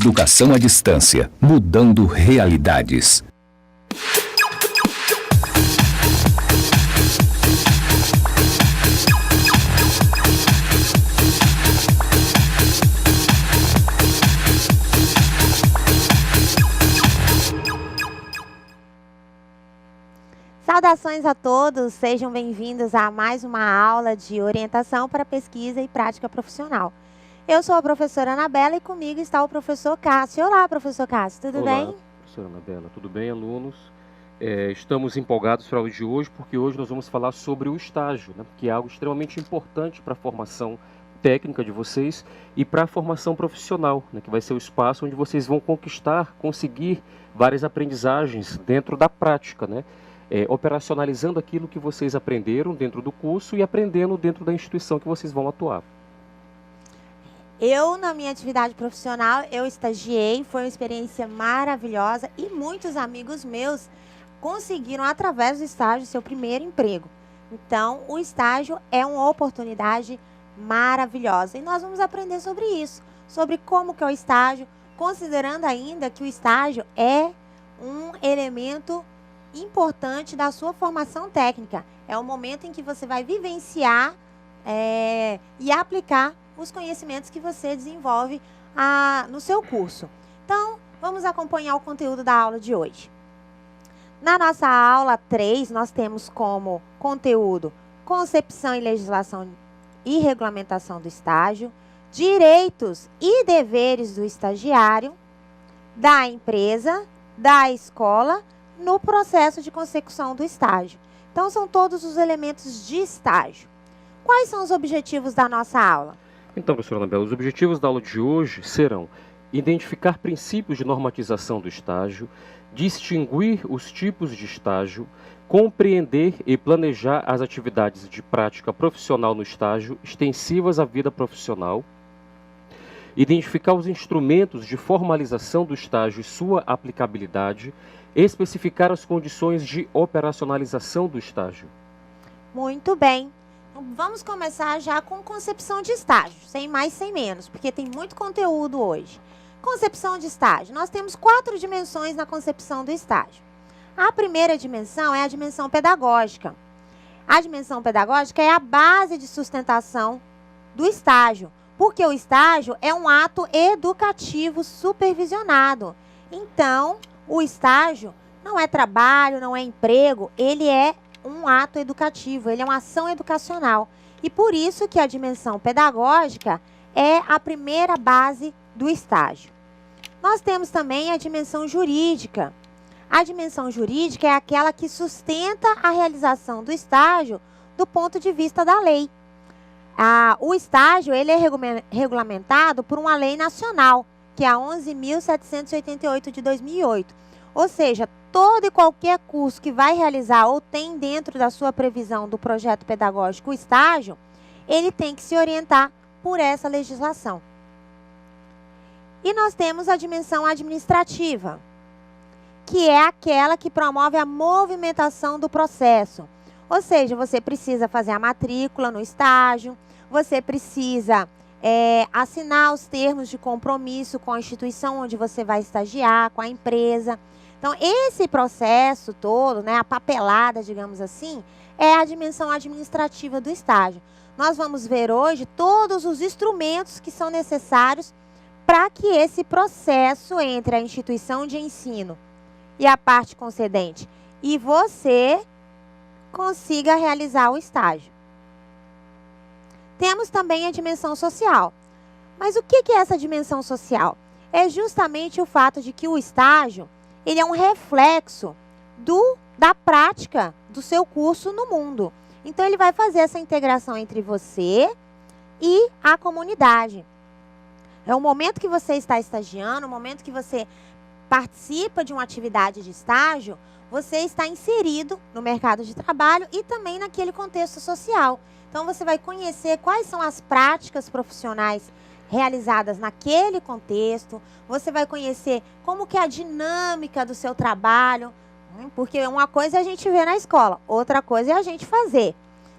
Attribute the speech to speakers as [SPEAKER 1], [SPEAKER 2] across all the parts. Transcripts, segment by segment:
[SPEAKER 1] Educação à distância, mudando realidades.
[SPEAKER 2] Saudações a todos, sejam bem-vindos a mais uma aula de orientação para pesquisa e prática profissional. Eu sou a professora Anabela e comigo está o professor Cássio. Olá, professor Cássio, tudo bem?
[SPEAKER 3] Olá, professora Anabela, tudo bem, alunos? Estamos empolgados para a aula de hoje, porque hoje nós vamos falar sobre o estágio, né, que é algo extremamente importante para a formação técnica de vocês e para a formação profissional, né, que vai ser o espaço onde vocês vão conseguir várias aprendizagens dentro da prática, né? Operacionalizando aquilo que vocês aprenderam dentro do curso e aprendendo dentro da instituição que vocês vão atuar.
[SPEAKER 2] Eu, na minha atividade profissional, eu estagiei, foi uma experiência maravilhosa e muitos amigos meus conseguiram, através do estágio, seu primeiro emprego. Então, o estágio é uma oportunidade maravilhosa e nós vamos aprender sobre isso, sobre como que é o estágio, considerando ainda que o estágio é um elemento importante da sua formação técnica. É o momento em que você vai vivenciar e aplicar os conhecimentos que você desenvolve no seu curso. Então, vamos acompanhar o conteúdo da aula de hoje. Na nossa aula 3, nós temos como conteúdo concepção e legislação e regulamentação do estágio, direitos e deveres do estagiário, da empresa, da escola, no processo de consecução do estágio. Então, são todos os elementos de estágio. Quais são os objetivos da nossa aula?
[SPEAKER 3] Então, professora Anabela, os objetivos da aula de hoje serão identificar princípios de normatização do estágio, distinguir os tipos de estágio, compreender e planejar as atividades de prática profissional no estágio extensivas à vida profissional, identificar os instrumentos de formalização do estágio e sua aplicabilidade, especificar as condições de operacionalização do estágio.
[SPEAKER 2] Muito bem. Vamos começar já com concepção de estágio, sem mais, sem menos, porque tem muito conteúdo hoje. Concepção de estágio. Nós temos 4 dimensões na concepção do estágio. A primeira dimensão é a dimensão pedagógica. A dimensão pedagógica é a base de sustentação do estágio, porque o estágio é um ato educativo supervisionado. Então, o estágio não é trabalho, não é emprego, ele é um ato educativo, ele é uma ação educacional. E por isso que a dimensão pedagógica é a primeira base do estágio. Nós temos também a dimensão jurídica. A dimensão jurídica é aquela que sustenta a realização do estágio do ponto de vista da lei. O estágio ele é regulamentado por uma lei nacional, que é a 11.788 de 2008. Ou seja, todo e qualquer curso que vai realizar ou tem dentro da sua previsão do projeto pedagógico o estágio, ele tem que se orientar por essa legislação. E nós temos a dimensão administrativa, que é aquela que promove a movimentação do processo. Ou seja, você precisa fazer a matrícula no estágio, você precisa assinar os termos de compromisso com a instituição onde você vai estagiar, com a empresa. Então, esse processo todo, né, a papelada, digamos assim, é a dimensão administrativa do estágio. Nós vamos ver hoje todos os instrumentos que são necessários para que esse processo entre a instituição de ensino e a parte concedente e você consiga realizar o estágio. Temos também a dimensão social. Mas o que é essa dimensão social? É justamente o fato de que o estágio ele é um reflexo da prática do seu curso no mundo. Então, ele vai fazer essa integração entre você e a comunidade. É o momento que você está estagiando, o momento que você participa de uma atividade de estágio, você está inserido no mercado de trabalho e também naquele contexto social. Então, você vai conhecer quais são as práticas profissionais realizadas naquele contexto, você vai conhecer como que é a dinâmica do seu trabalho, porque uma coisa é a gente ver na escola, outra coisa é a gente fazer.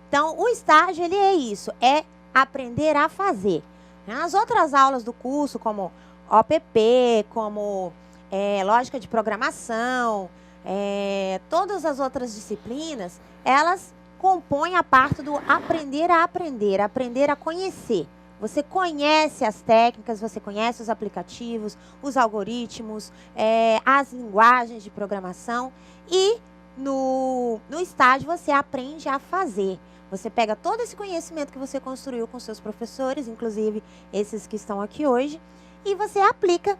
[SPEAKER 2] Então, o estágio, ele é isso, é aprender a fazer. As outras aulas do curso, como OPP, como lógica de programação, todas as outras disciplinas, elas compõem a parte do aprender a conhecer. Você conhece as técnicas, você conhece os aplicativos, os algoritmos, as linguagens de programação e no estágio você aprende a fazer. Você pega todo esse conhecimento que você construiu com seus professores, inclusive esses que estão aqui hoje, e você aplica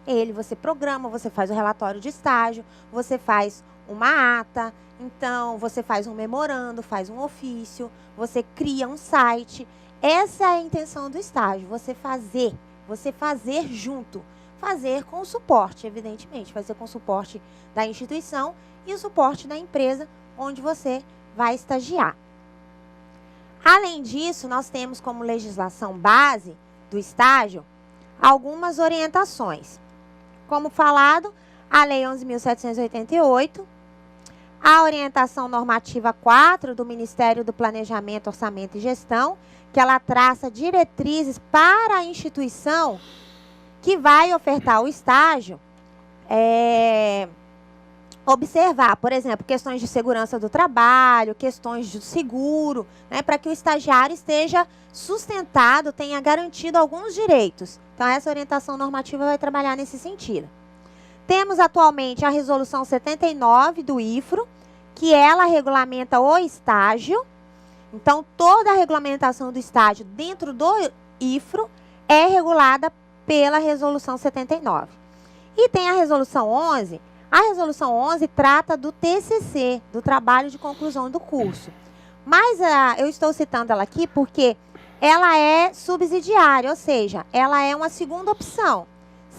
[SPEAKER 2] ele, você programa, você faz o relatório de estágio, você faz uma ata, então você faz um memorando, faz um ofício, você cria um site. Essa é a intenção do estágio, você fazer junto, fazer com o suporte, evidentemente, fazer com o suporte da instituição e o suporte da empresa onde você vai estagiar. Além disso, nós temos como legislação base do estágio algumas orientações. Como falado, a Lei 11.788, a orientação normativa 4 do Ministério do Planejamento, Orçamento e Gestão, que ela traça diretrizes para a instituição que vai ofertar o estágio, observar, por exemplo, questões de segurança do trabalho, questões de seguro, né, para que o estagiário esteja sustentado, tenha garantido alguns direitos. Então, essa orientação normativa vai trabalhar nesse sentido. Temos atualmente a Resolução 79 do IFRO, que ela regulamenta o estágio. Então, toda a regulamentação do estágio dentro do IFRO é regulada pela Resolução 79. E tem a Resolução 11. A Resolução 11 trata do TCC, do trabalho de conclusão do curso. Mas eu estou citando ela aqui porque ela é subsidiária, ou seja, ela é uma segunda opção.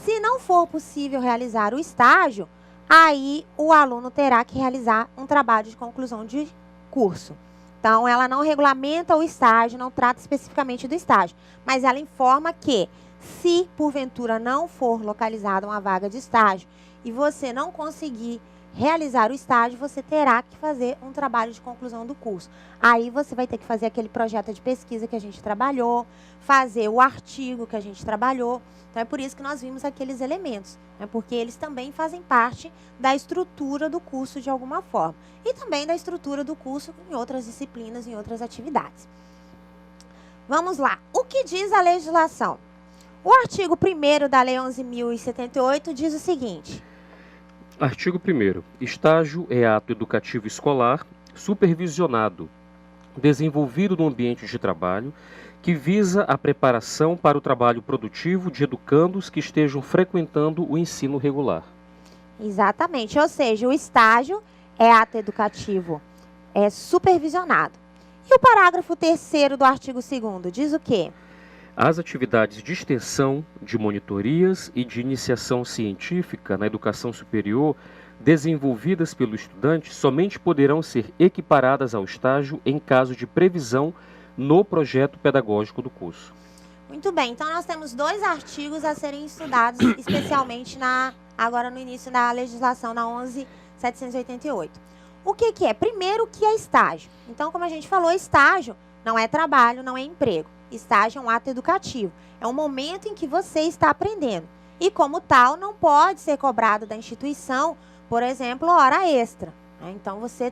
[SPEAKER 2] Se não for possível realizar o estágio, aí o aluno terá que realizar um trabalho de conclusão de curso. Então, ela não regulamenta o estágio, não trata especificamente do estágio, mas ela informa que, se porventura não for localizada uma vaga de estágio e você não conseguir realizar o estágio, você terá que fazer um trabalho de conclusão do curso. Aí você vai ter que fazer aquele projeto de pesquisa que a gente trabalhou, fazer o artigo que a gente trabalhou. Então, é por isso que nós vimos aqueles elementos, né? Porque eles também fazem parte da estrutura do curso de alguma forma. E também da estrutura do curso em outras disciplinas, em outras atividades. Vamos lá. O que diz a legislação? O artigo 1º da Lei 11.078 diz o seguinte.
[SPEAKER 3] Artigo 1º. Estágio é ato educativo escolar supervisionado, desenvolvido no ambiente de trabalho, que visa a preparação para o trabalho produtivo de educandos que estejam frequentando o ensino regular.
[SPEAKER 2] Exatamente, ou seja, o estágio é ato educativo supervisionado. E o parágrafo 3º do artigo 2º diz o quê?
[SPEAKER 3] As atividades de extensão, de monitorias e de iniciação científica na educação superior desenvolvidas pelo estudante somente poderão ser equiparadas ao estágio em caso de previsão no projeto pedagógico do curso.
[SPEAKER 2] Muito bem, então nós temos 2 artigos a serem estudados, especialmente agora no início da legislação, na 11.788. O que é? Primeiro, o que é estágio? Então, como a gente falou, estágio não é trabalho, não é emprego. Estágio é um ato educativo, é um momento em que você está aprendendo. E, como tal, não pode ser cobrado da instituição, por exemplo, hora extra. Então, você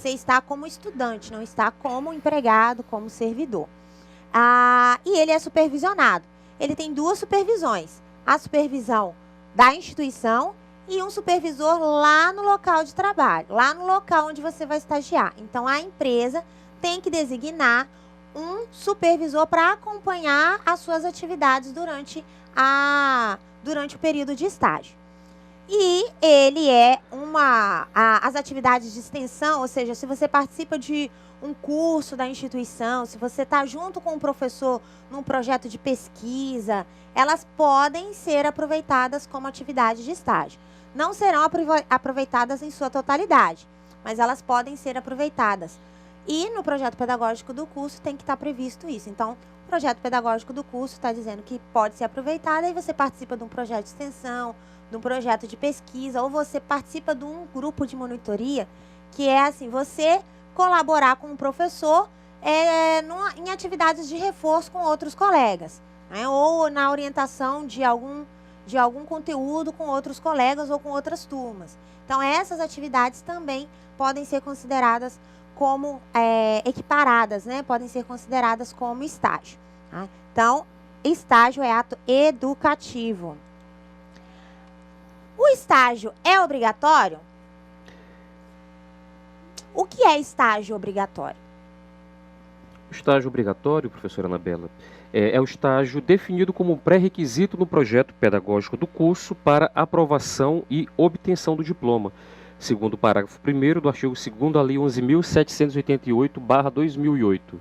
[SPEAKER 2] está como estudante, não está como empregado, como servidor. E ele é supervisionado. Ele tem 2 supervisões. A supervisão da instituição e um supervisor lá no local de trabalho, lá no local onde você vai estagiar. Então, a empresa tem que designar um supervisor para acompanhar as suas atividades durante o período de estágio. E ele é as atividades de extensão, ou seja, se você participa de um curso da instituição, se você está junto com um professor num projeto de pesquisa, elas podem ser aproveitadas como atividade de estágio. Não serão aproveitadas em sua totalidade, mas elas podem ser aproveitadas. E no projeto pedagógico do curso tem que estar previsto isso. Então, o projeto pedagógico do curso está dizendo que pode ser aproveitado, e você participa de um projeto de extensão, de um projeto de pesquisa, ou você participa de um grupo de monitoria, que é assim, você colaborar com o professor em atividades de reforço com outros colegas. né? Ou na orientação de algum conteúdo com outros colegas ou com outras turmas. Então, essas atividades também podem ser consideradas como equiparadas, né? Podem ser consideradas como estágio. Tá? Então, estágio é ato educativo. O estágio é obrigatório? O que é estágio obrigatório?
[SPEAKER 3] O estágio obrigatório, professora Anabela, é o estágio definido como um pré-requisito no projeto pedagógico do curso para aprovação e obtenção do diploma, segundo o parágrafo 1º do artigo 2º da Lei 11.788/2008.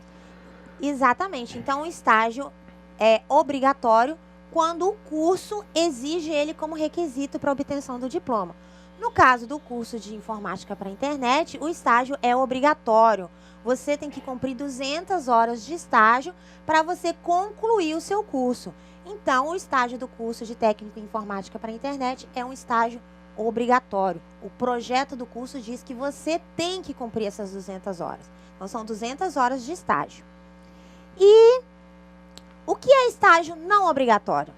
[SPEAKER 2] Exatamente. Então, o estágio é obrigatório quando o curso exige ele como requisito para a obtenção do diploma. No caso do curso de informática para a internet, o estágio é obrigatório. Você tem que cumprir 200 horas de estágio para você concluir o seu curso. Então, o estágio do curso de técnico em informática para a internet é um estágio obrigatório. O projeto do curso diz que você tem que cumprir essas 200 horas. Então, são 200 horas de estágio. E o que é estágio não obrigatório?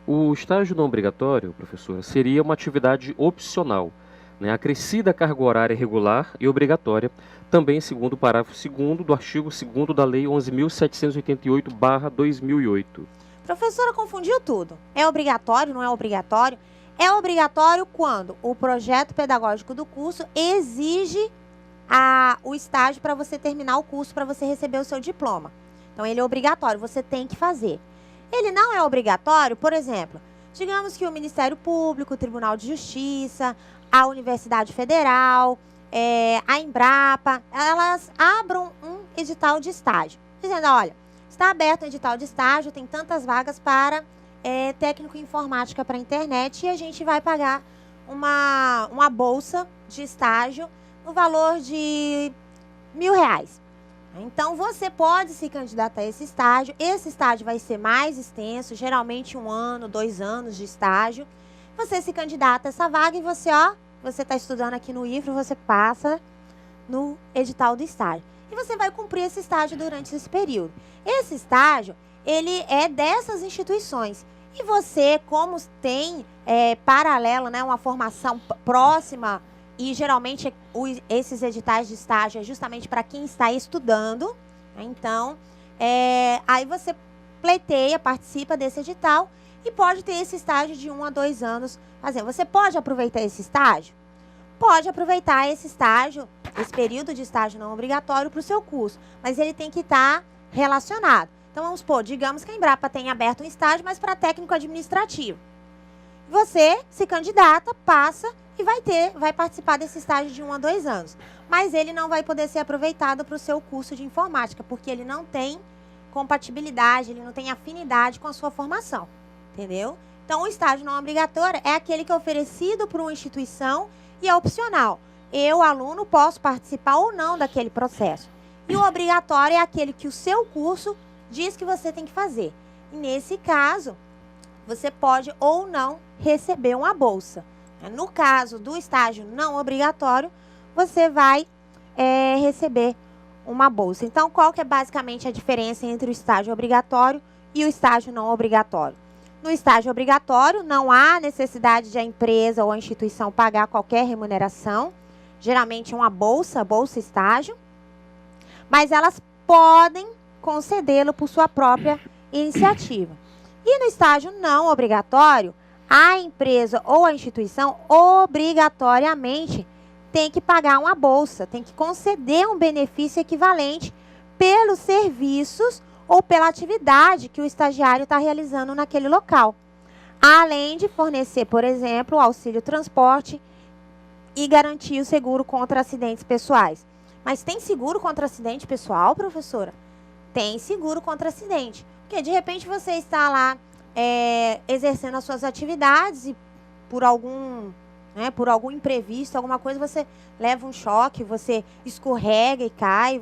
[SPEAKER 3] O estágio não obrigatório, professora, seria uma atividade opcional, né, acrescida à carga horária regular e obrigatória, também segundo o parágrafo 2º do artigo 2º da Lei 11.788/2008.
[SPEAKER 2] Professora, confundiu tudo. É obrigatório, não é obrigatório? É obrigatório quando o projeto pedagógico do curso exige o estágio para você terminar o curso, para você receber o seu diploma. Então, ele é obrigatório, você tem que fazer. Ele não é obrigatório, por exemplo, digamos que o Ministério Público, o Tribunal de Justiça, a Universidade Federal, a Embrapa, elas abram um edital de estágio, dizendo, olha, está aberto o edital de estágio, tem tantas vagas para técnico em informática para a internet e a gente vai pagar uma bolsa de estágio no valor de R$1.000. Então, você pode se candidatar a esse estágio vai ser mais extenso, geralmente 1 ano, 2 anos de estágio. Você se candidata a essa vaga e você está estudando aqui no IFRO, você passa no edital do estágio. E você vai cumprir esse estágio durante esse período. Esse estágio, ele é dessas instituições. E você, como tem paralelo, né, uma formação próxima, e geralmente esses editais de estágio é justamente para quem está estudando, né? Então, aí você pleiteia, participa desse edital e pode ter esse estágio de 1 a 2 anos fazendo. Você pode aproveitar esse estágio? Pode aproveitar esse estágio, esse período de estágio não obrigatório para o seu curso, mas ele tem que estar relacionado. Então, vamos supor, digamos que a Embrapa tem aberto um estágio, mas para técnico administrativo. Você se candidata, passa e vai participar desse estágio de 1 a 2 anos. Mas ele não vai poder ser aproveitado para o seu curso de informática, porque ele não tem compatibilidade, ele não tem afinidade com a sua formação, entendeu? Então, o estágio não obrigatório é aquele que é oferecido por uma instituição e é opcional. Eu, aluno, posso participar ou não daquele processo. E o obrigatório é aquele que o seu curso diz que você tem que fazer. E nesse caso, você pode ou não receber uma bolsa. No caso do estágio não obrigatório, você vai receber uma bolsa. Então, qual que é basicamente a diferença entre o estágio obrigatório e o estágio não obrigatório? No estágio obrigatório, não há necessidade de a empresa ou a instituição pagar qualquer remuneração, geralmente uma bolsa estágio, mas elas podem concedê-lo por sua própria iniciativa. E no estágio não obrigatório, a empresa ou a instituição obrigatoriamente tem que pagar uma bolsa, tem que conceder um benefício equivalente pelos serviços ou pela atividade que o estagiário está realizando naquele local. Além de fornecer, por exemplo, o auxílio transporte e garantir o seguro contra acidentes pessoais. Mas tem seguro contra acidente pessoal, professora? Tem seguro contra acidente. Porque de repente você está lá exercendo as suas atividades e por algum imprevisto, alguma coisa, você leva um choque, você escorrega e cai,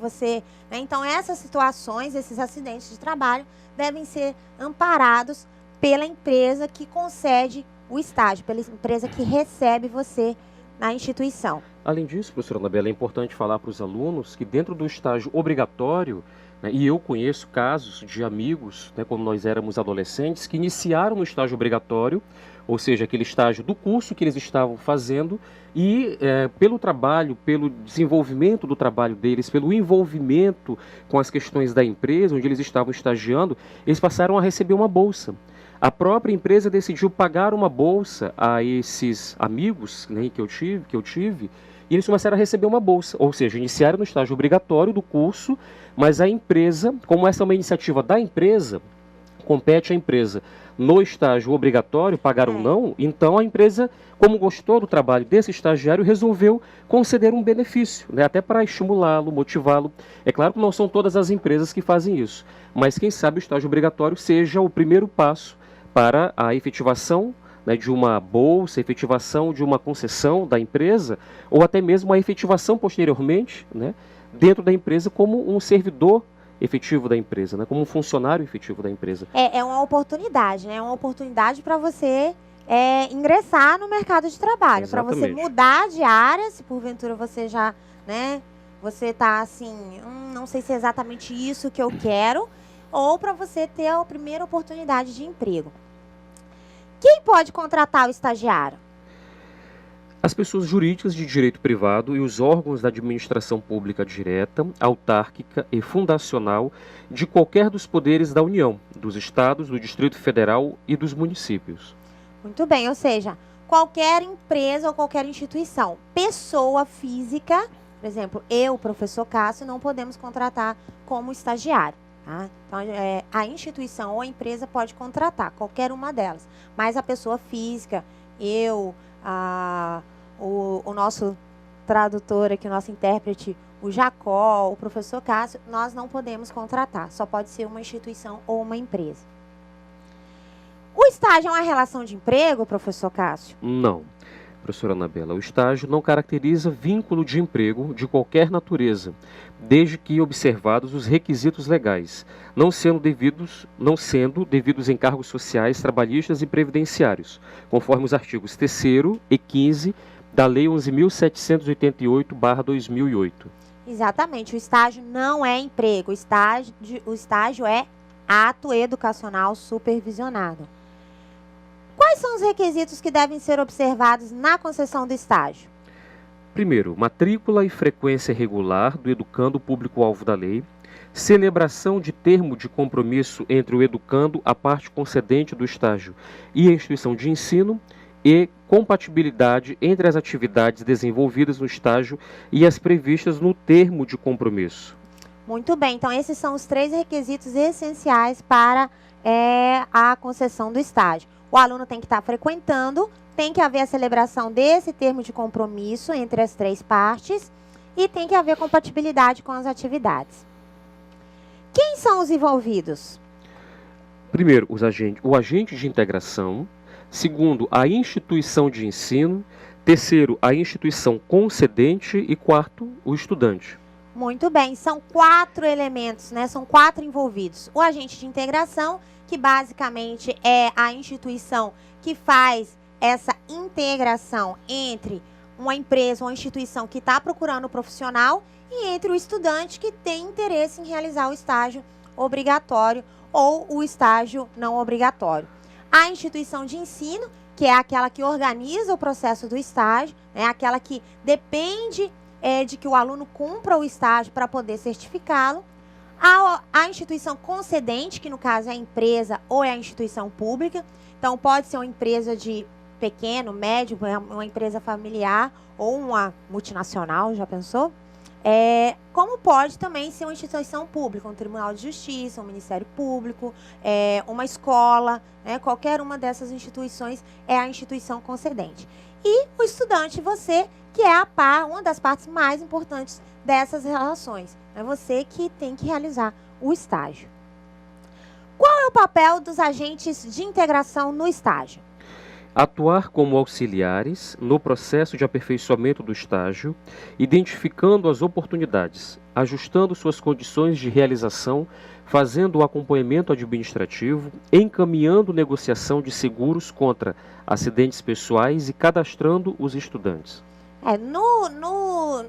[SPEAKER 2] então essas situações, esses acidentes de trabalho devem ser amparados pela empresa que concede o estágio, pela empresa que recebe você na instituição.
[SPEAKER 3] Além disso, professora Anabela, é importante falar para os alunos que dentro do estágio obrigatório, né? E eu conheço casos de amigos, né, quando nós éramos adolescentes, que iniciaram no estágio obrigatório, ou seja, aquele estágio do curso que eles estavam fazendo, e pelo trabalho, pelo desenvolvimento do trabalho deles, pelo envolvimento com as questões da empresa onde eles estavam estagiando, eles passaram a receber uma bolsa. A própria empresa decidiu pagar uma bolsa a esses amigos, né, que eu tive, e eles começaram a receber uma bolsa, ou seja, iniciaram no estágio obrigatório do curso, mas a empresa, como essa é uma iniciativa da empresa, compete à empresa no estágio obrigatório, pagar ou não, então a empresa, como gostou do trabalho desse estagiário, resolveu conceder um benefício, né, até para estimulá-lo, motivá-lo. É claro que não são todas as empresas que fazem isso, mas quem sabe o estágio obrigatório seja o primeiro passo para a efetivação, né, de uma bolsa, efetivação de uma concessão da empresa, ou até mesmo a efetivação posteriormente, né, dentro da empresa como um servidor efetivo da empresa, né, como um funcionário efetivo da empresa.
[SPEAKER 2] É uma oportunidade, né? É uma oportunidade para você ingressar no mercado de trabalho, para você mudar de área, se porventura você já, né, você está assim, não sei se é exatamente isso que eu quero, ou para você ter a primeira oportunidade de emprego. Quem pode contratar o estagiário?
[SPEAKER 3] As pessoas jurídicas de direito privado e os órgãos da administração pública direta, autárquica e fundacional de qualquer dos poderes da União, dos estados, do Distrito Federal e dos municípios.
[SPEAKER 2] Muito bem, ou seja, qualquer empresa ou qualquer instituição, pessoa física, por exemplo, eu, professor Cássio, não podemos contratar como estagiário. Tá? Então, a instituição ou a empresa pode contratar, qualquer uma delas. Mas a pessoa física, eu, o nosso tradutor aqui, o nosso intérprete, o Jacó, o professor Cássio, nós não podemos contratar. Só pode ser uma instituição ou uma empresa. O estágio é uma relação de emprego, professor Cássio?
[SPEAKER 3] Não. Professora Anabela, o estágio não caracteriza vínculo de emprego de qualquer natureza, desde que observados os requisitos legais, não sendo devidos encargos sociais, trabalhistas e previdenciários, conforme os artigos 3º e 15 da Lei 11.788/2008.
[SPEAKER 2] Exatamente, o estágio não é emprego, o estágio é ato educacional supervisionado. Quais são os requisitos que devem ser observados na concessão do estágio?
[SPEAKER 3] Primeiro, matrícula e frequência regular do educando público-alvo da lei, celebração de termo de compromisso entre o educando, a parte concedente do estágio e a instituição de ensino, e compatibilidade entre as atividades desenvolvidas no estágio e as previstas no termo de compromisso.
[SPEAKER 2] Muito bem, então esses são os 3 requisitos essenciais para a concessão do estágio. O aluno tem que estar frequentando, tem que haver a celebração desse termo de compromisso entre as 3 partes e tem que haver compatibilidade com as atividades. Quem são os envolvidos?
[SPEAKER 3] Primeiro, o agente de integração. Segundo, a instituição de ensino. Terceiro, a instituição concedente. E quarto, o estudante.
[SPEAKER 2] Muito bem, são 4 elementos, né? São 4 envolvidos. O agente de integração, que basicamente é a instituição que faz essa integração entre uma empresa ou uma instituição que está procurando o profissional e entre o estudante que tem interesse em realizar o estágio obrigatório ou o estágio não obrigatório. A instituição de ensino, que é aquela que organiza o processo do estágio, é aquela que depende de que o aluno cumpra o estágio para poder certificá-lo. A instituição concedente, que no caso é a empresa ou é a instituição pública, então pode ser uma empresa de pequeno, médio, uma empresa familiar ou uma multinacional, já pensou? Como pode também ser uma instituição pública, um tribunal de justiça, um ministério público, uma escola, né? Qualquer uma dessas instituições é a instituição concedente. E o estudante, você, que é uma das partes mais importantes dessas relações. É você que tem que realizar o estágio. Qual é o papel dos agentes de integração no estágio?
[SPEAKER 3] Atuar como auxiliares no processo de aperfeiçoamento do estágio, identificando as oportunidades, ajustando suas condições de realização, fazendo o acompanhamento administrativo, encaminhando negociação de seguros contra acidentes pessoais e cadastrando os estudantes.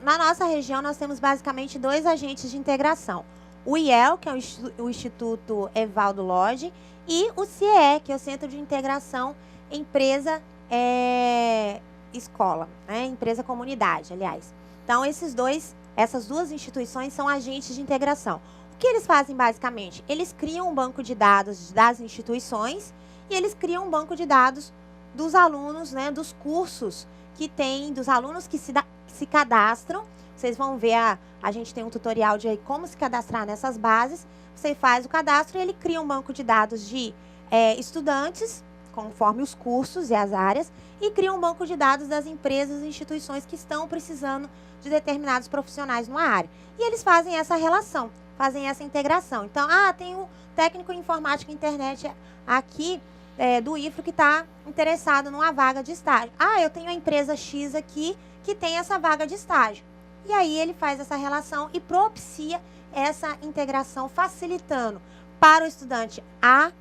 [SPEAKER 2] Na nossa região, nós temos basicamente 2 agentes de integração. o IEL, que é o Instituto Evaldo Lodge, e o CIE, que é o Centro de Integração Empresa Escola, né? Empresa Comunidade, aliás. Então, essas duas instituições são agentes de integração. O que eles fazem, basicamente? Eles criam um banco de dados das instituições e eles criam um banco de dados dos alunos, né, dos cursos que tem, dos alunos que se cadastram. Vocês vão ver, a gente tem um tutorial de como se cadastrar nessas bases. Você faz o cadastro e ele cria um banco de dados de estudantes, conforme os cursos e as áreas, e cria um banco de dados das empresas e instituições que estão precisando de determinados profissionais numa área. E eles fazem essa relação, fazem essa integração. Então, tem um técnico em informática e internet aqui do IFRO que está interessado numa vaga de estágio. Eu tenho a empresa X aqui que tem essa vaga de estágio. E aí ele faz essa relação e propicia essa integração, facilitando para o estudante a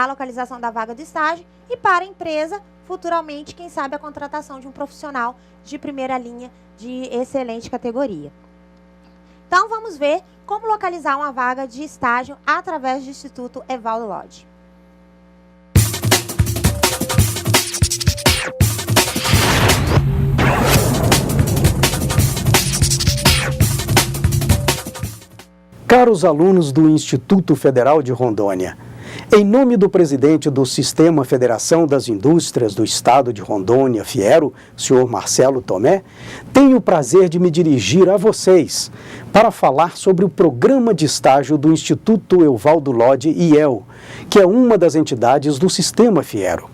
[SPEAKER 2] localização da vaga de estágio e para a empresa, futuramente, quem sabe, a contratação de um profissional de primeira linha de excelente categoria. Então, vamos ver como localizar uma vaga de estágio através do Instituto Evaldo Lodge.
[SPEAKER 4] Caros alunos do Instituto Federal de Rondônia, em nome do presidente do Sistema Federação das Indústrias do Estado de Rondônia, Fiero, senhor Marcelo Tomé, tenho o prazer de me dirigir a vocês para falar sobre o programa de estágio do Instituto Evaldo Lodge IEL, que é uma das entidades do Sistema Fiero.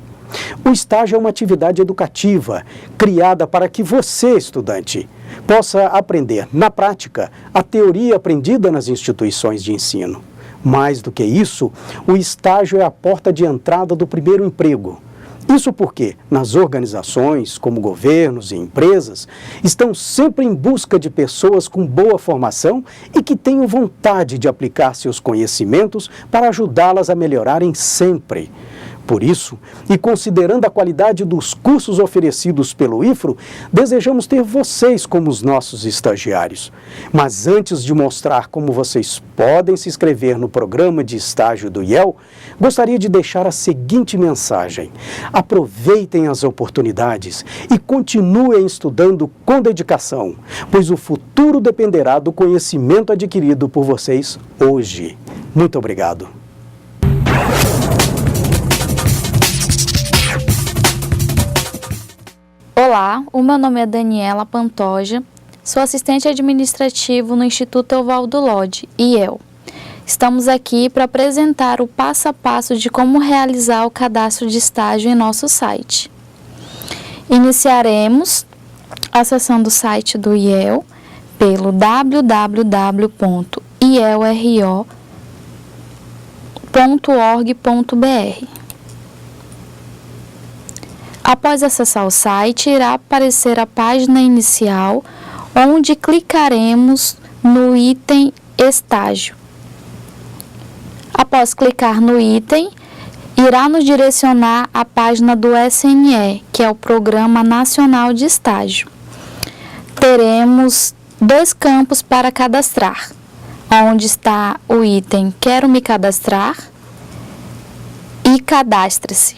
[SPEAKER 4] O estágio é uma atividade educativa criada para que você, estudante, possa aprender na prática a teoria aprendida nas instituições de ensino. Mais do que isso, o estágio é a porta de entrada do primeiro emprego. Isso porque, nas organizações, como governos e empresas, estão sempre em busca de pessoas com boa formação e que tenham vontade de aplicar seus conhecimentos para ajudá-las a melhorarem sempre. Por isso, e considerando a qualidade dos cursos oferecidos pelo IFRO, desejamos ter vocês como os nossos estagiários. Mas antes de mostrar como vocês podem se inscrever no programa de estágio do IEL, gostaria de deixar a seguinte mensagem: aproveitem as oportunidades e continuem estudando com dedicação, pois o futuro dependerá do conhecimento adquirido por vocês hoje. Muito obrigado.
[SPEAKER 5] Olá, o meu nome é Daniela Pantoja, sou assistente administrativo no Instituto Evaldo Lodge, IEL. Estamos aqui para apresentar o passo a passo de como realizar o cadastro de estágio em nosso site. Iniciaremos acessando o site do IEL pelo www.ielro.org.br. Após acessar o site, irá aparecer a página inicial, onde clicaremos no item Estágio. Após clicar no item, irá nos direcionar à página do SNE, que é o Programa Nacional de Estágio. Teremos 2 campos para cadastrar, onde está o item Quero me cadastrar e Cadastre-se.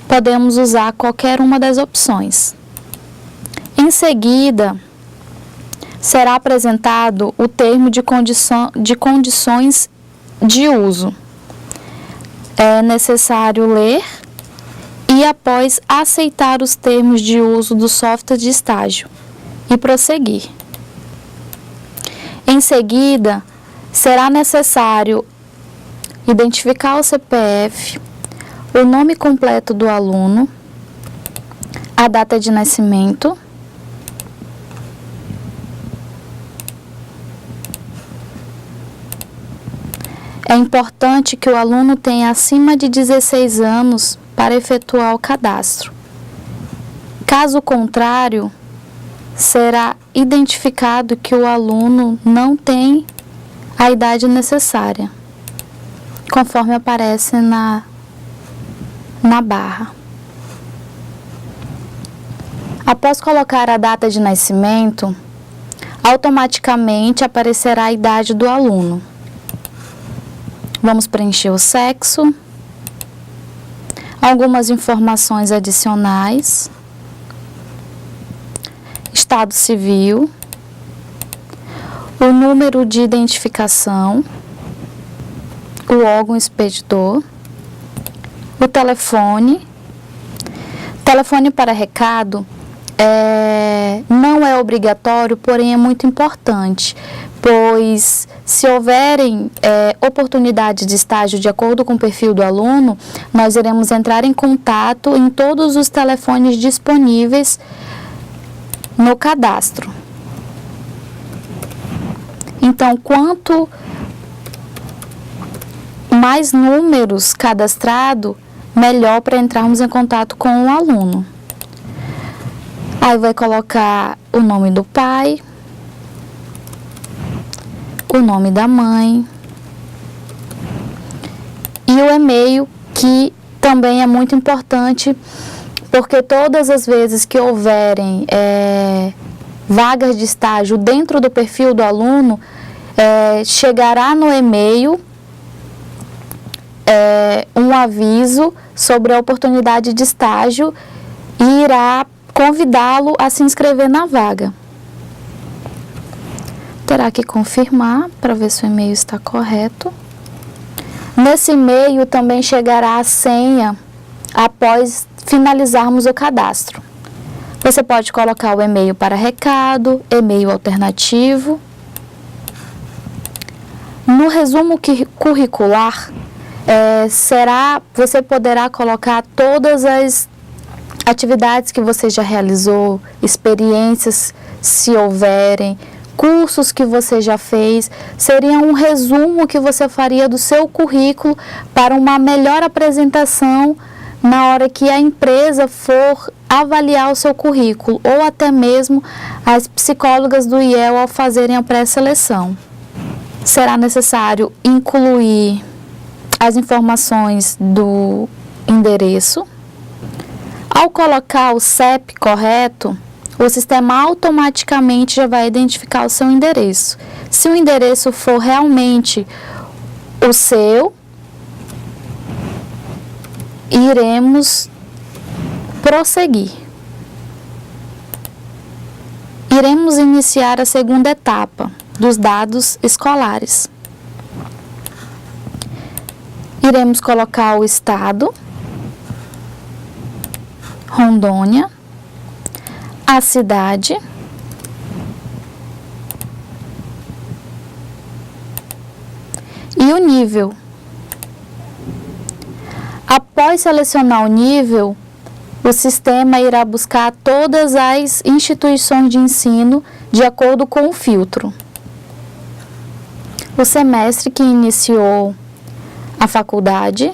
[SPEAKER 5] Podemos usar qualquer uma das opções. Em seguida, será apresentado o termo de condições de uso. É necessário ler e, após, aceitar os termos de uso do software de estágio e prosseguir. Em seguida, será necessário identificar o CPF, o nome completo do aluno, a data de nascimento, é importante que o aluno tenha acima de 16 anos para efetuar o cadastro. Caso contrário, será identificado que o aluno não tem a idade necessária, conforme aparece na barra. Após colocar a data de nascimento, automaticamente aparecerá a idade do aluno. Vamos preencher o sexo, algumas informações adicionais, estado civil, o número de identificação, o órgão expedidor, o telefone. Telefone para recado não é obrigatório, porém é muito importante, pois se houverem oportunidades de estágio de acordo com o perfil do aluno, nós iremos entrar em contato em todos os telefones disponíveis no cadastro. Então, quanto mais números cadastrados, melhor para entrarmos em contato com o aluno. Aí vai colocar o nome do pai, o nome da mãe e o e-mail, que também é muito importante, porque todas as vezes que houverem vagas de estágio dentro do perfil do aluno, chegará no e-mail um aviso sobre a oportunidade de estágio e irá convidá-lo a se inscrever na vaga. Terá que confirmar para ver se o e-mail está correto. Nesse e-mail também chegará a senha após finalizarmos o cadastro. Você pode colocar o e-mail para recado, e-mail alternativo. No resumo curricular, você poderá colocar todas as atividades que você já realizou, experiências, se houverem, cursos que você já fez. Seria um resumo que você faria do seu currículo para uma melhor apresentação na hora que a empresa for avaliar o seu currículo, ou até mesmo as psicólogas do IEL ao fazerem a pré-seleção. Será necessário incluir as informações do endereço. Ao colocar o CEP correto, o sistema automaticamente já vai identificar o seu endereço. Se o endereço for realmente o seu, iremos prosseguir. Iremos iniciar a segunda etapa dos dados escolares. Iremos colocar o estado, Rondônia, a cidade, e o nível. Após selecionar o nível, o sistema irá buscar todas as instituições de ensino de acordo com o filtro. O semestre que iniciou a faculdade,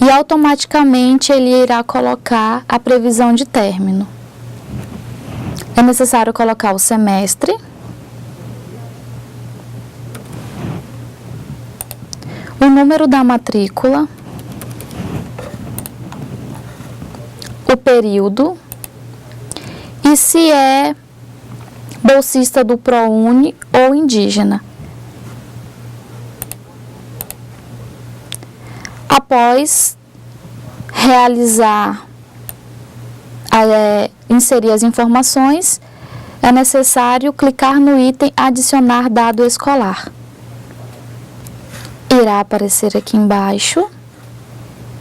[SPEAKER 5] e automaticamente ele irá colocar a previsão de término. É necessário colocar o semestre, o número da matrícula, o período e se é bolsista do ProUni ou indígena. Após realizar, inserir as informações, é necessário clicar no item adicionar dado escolar. Irá aparecer aqui embaixo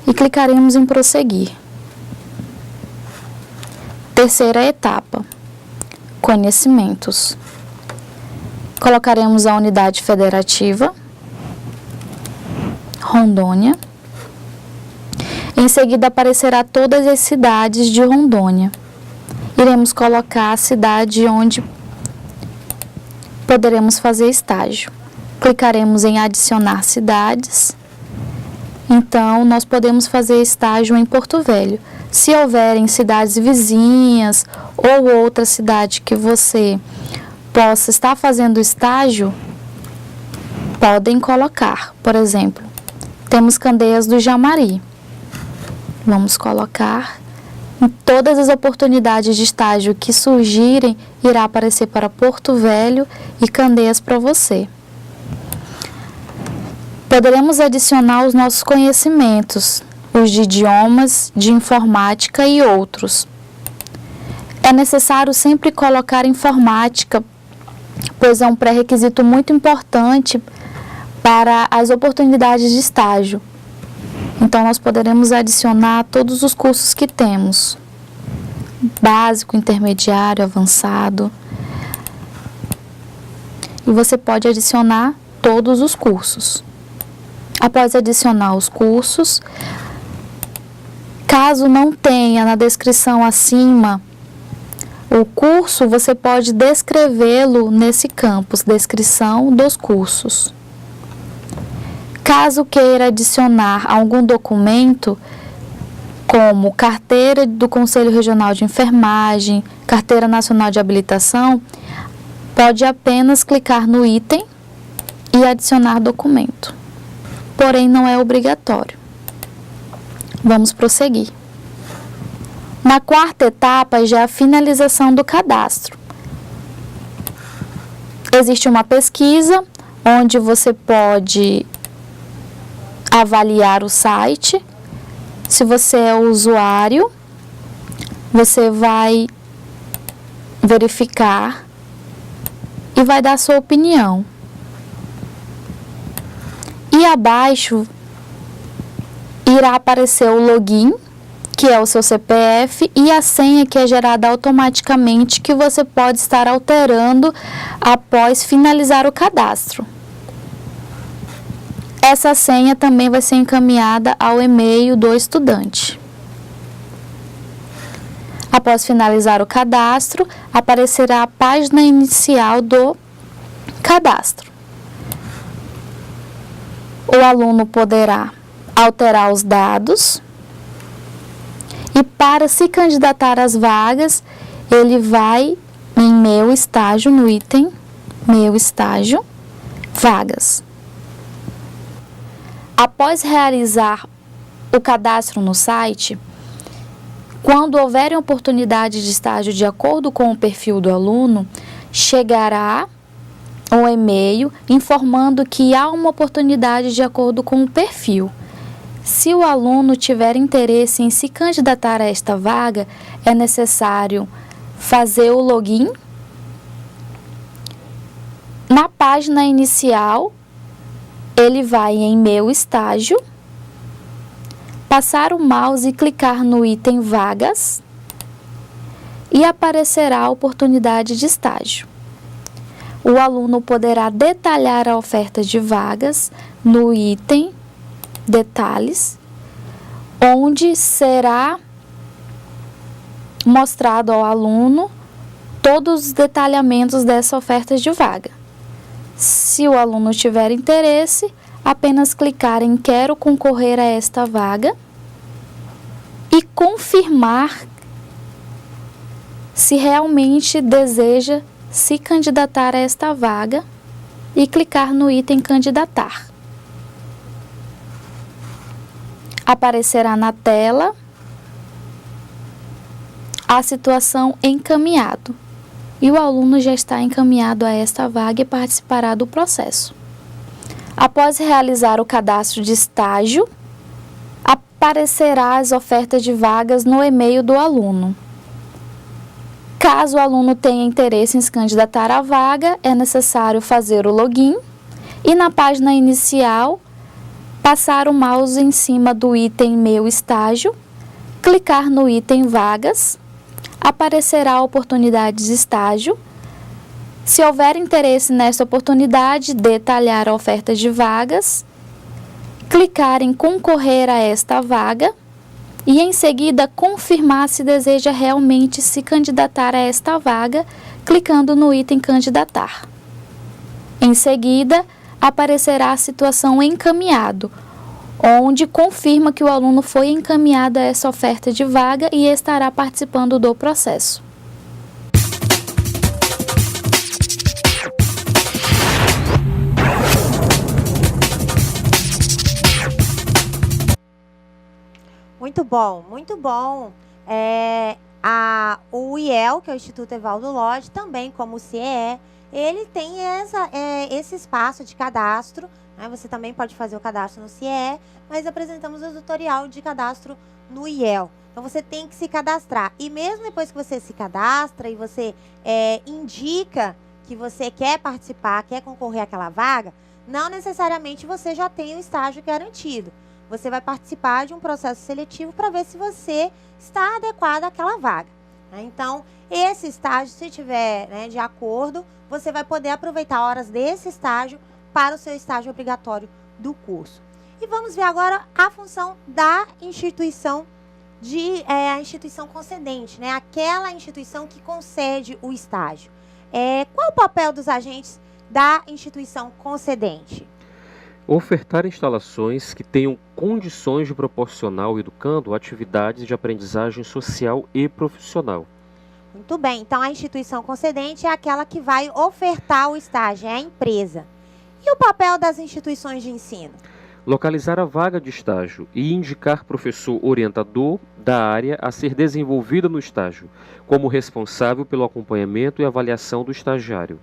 [SPEAKER 5] e clicaremos em prosseguir. Terceira etapa, conhecimentos. Colocaremos a unidade federativa, Rondônia. Em seguida aparecerá todas as cidades de Rondônia. Iremos colocar a cidade onde poderemos fazer estágio. Clicaremos em adicionar cidades. Então, nós podemos fazer estágio em Porto Velho. Se houverem cidades vizinhas ou outra cidade que você possa estar fazendo estágio, podem colocar. Por exemplo, temos Candeias do Jamari. Vamos colocar. Em todas as oportunidades de estágio que surgirem, irá aparecer para Porto Velho e Candeias para você. Poderemos adicionar os nossos conhecimentos, os de idiomas, de informática e outros. É necessário sempre colocar informática, pois é um pré-requisito muito importante para as oportunidades de estágio. Então, nós poderemos adicionar todos os cursos que temos: básico, intermediário, avançado. E você pode adicionar todos os cursos. Após adicionar os cursos, caso não tenha na descrição acima o curso, você pode descrevê-lo nesse campus, descrição dos cursos. Caso queira adicionar algum documento, como carteira do Conselho Regional de Enfermagem, carteira nacional de habilitação, pode apenas clicar no item e adicionar documento. Porém, não é obrigatório. Vamos prosseguir. Na quarta etapa, já é a finalização do cadastro. Existe uma pesquisa onde você pode avaliar o site. Se você é usuário, você vai verificar e vai dar sua opinião. E abaixo irá aparecer o login, que é o seu CPF, e a senha, que é gerada automaticamente, que você pode estar alterando após finalizar o cadastro. Essa senha também vai ser encaminhada ao e-mail do estudante. Após finalizar o cadastro, aparecerá a página inicial do cadastro. O aluno poderá alterar os dados e, para se candidatar às vagas, ele vai em Meu Estágio, no item Meu Estágio, Vagas. Após realizar o cadastro no site, quando houverem oportunidades de estágio de acordo com o perfil do aluno, chegará um e-mail informando que há uma oportunidade de acordo com o perfil. Se o aluno tiver interesse em se candidatar a esta vaga, é necessário fazer o login. Na página inicial, ele vai em Meu Estágio, passar o mouse e clicar no item Vagas e aparecerá a oportunidade de estágio. O aluno poderá detalhar a oferta de vagas no item Detalhes, onde será mostrado ao aluno todos os detalhamentos dessa oferta de vaga. Se o aluno tiver interesse, apenas clicar em Quero concorrer a esta vaga e confirmar se realmente deseja se candidatar a esta vaga e clicar no item Candidatar. Aparecerá na tela a situação Encaminhado e o aluno já está encaminhado a esta vaga e participará do processo. Após realizar o cadastro de estágio, aparecerá as ofertas de vagas no e-mail do aluno. Caso o aluno tenha interesse em se candidatar à vaga, é necessário fazer o login e, na página inicial, passar o mouse em cima do item Meu Estágio, clicar no item Vagas, aparecerá a oportunidade de estágio. Se houver interesse nessa oportunidade, detalhar a oferta de vagas, clicar em Concorrer a esta vaga e, em seguida, confirmar se deseja realmente se candidatar a esta vaga, clicando no item Candidatar. Em seguida, aparecerá a situação Encaminhado, onde confirma que o aluno foi encaminhado a essa oferta de vaga e estará participando do processo.
[SPEAKER 2] Muito bom, muito bom. O IEL, que é o Instituto Evaldo Lodge, também como o CIE, ele tem esse espaço de cadastro, né? Você também pode fazer o cadastro no CIE, mas apresentamos o tutorial de cadastro no IEL. Então, você tem que se cadastrar. E mesmo depois que você se cadastra e você indica que você quer participar, quer concorrer àquela vaga, não necessariamente você já tem o estágio garantido. Você vai participar de um processo seletivo para ver se você está adequado àquela vaga. Então, esse estágio, se tiver, né, de acordo, você vai poder aproveitar horas desse estágio para o seu estágio obrigatório do curso. E vamos ver agora a função da instituição a instituição concedente, né? Aquela instituição que concede o estágio. Qual o papel dos agentes da instituição concedente?
[SPEAKER 3] Ofertar instalações que tenham condições de proporcionar ao educando atividades de aprendizagem social e profissional.
[SPEAKER 2] Muito bem, então a instituição concedente é aquela que vai ofertar o estágio, é a empresa. E o papel das instituições de ensino?
[SPEAKER 3] Localizar a vaga de estágio e indicar professor orientador da área a ser desenvolvida no estágio, como responsável pelo acompanhamento e avaliação do estagiário.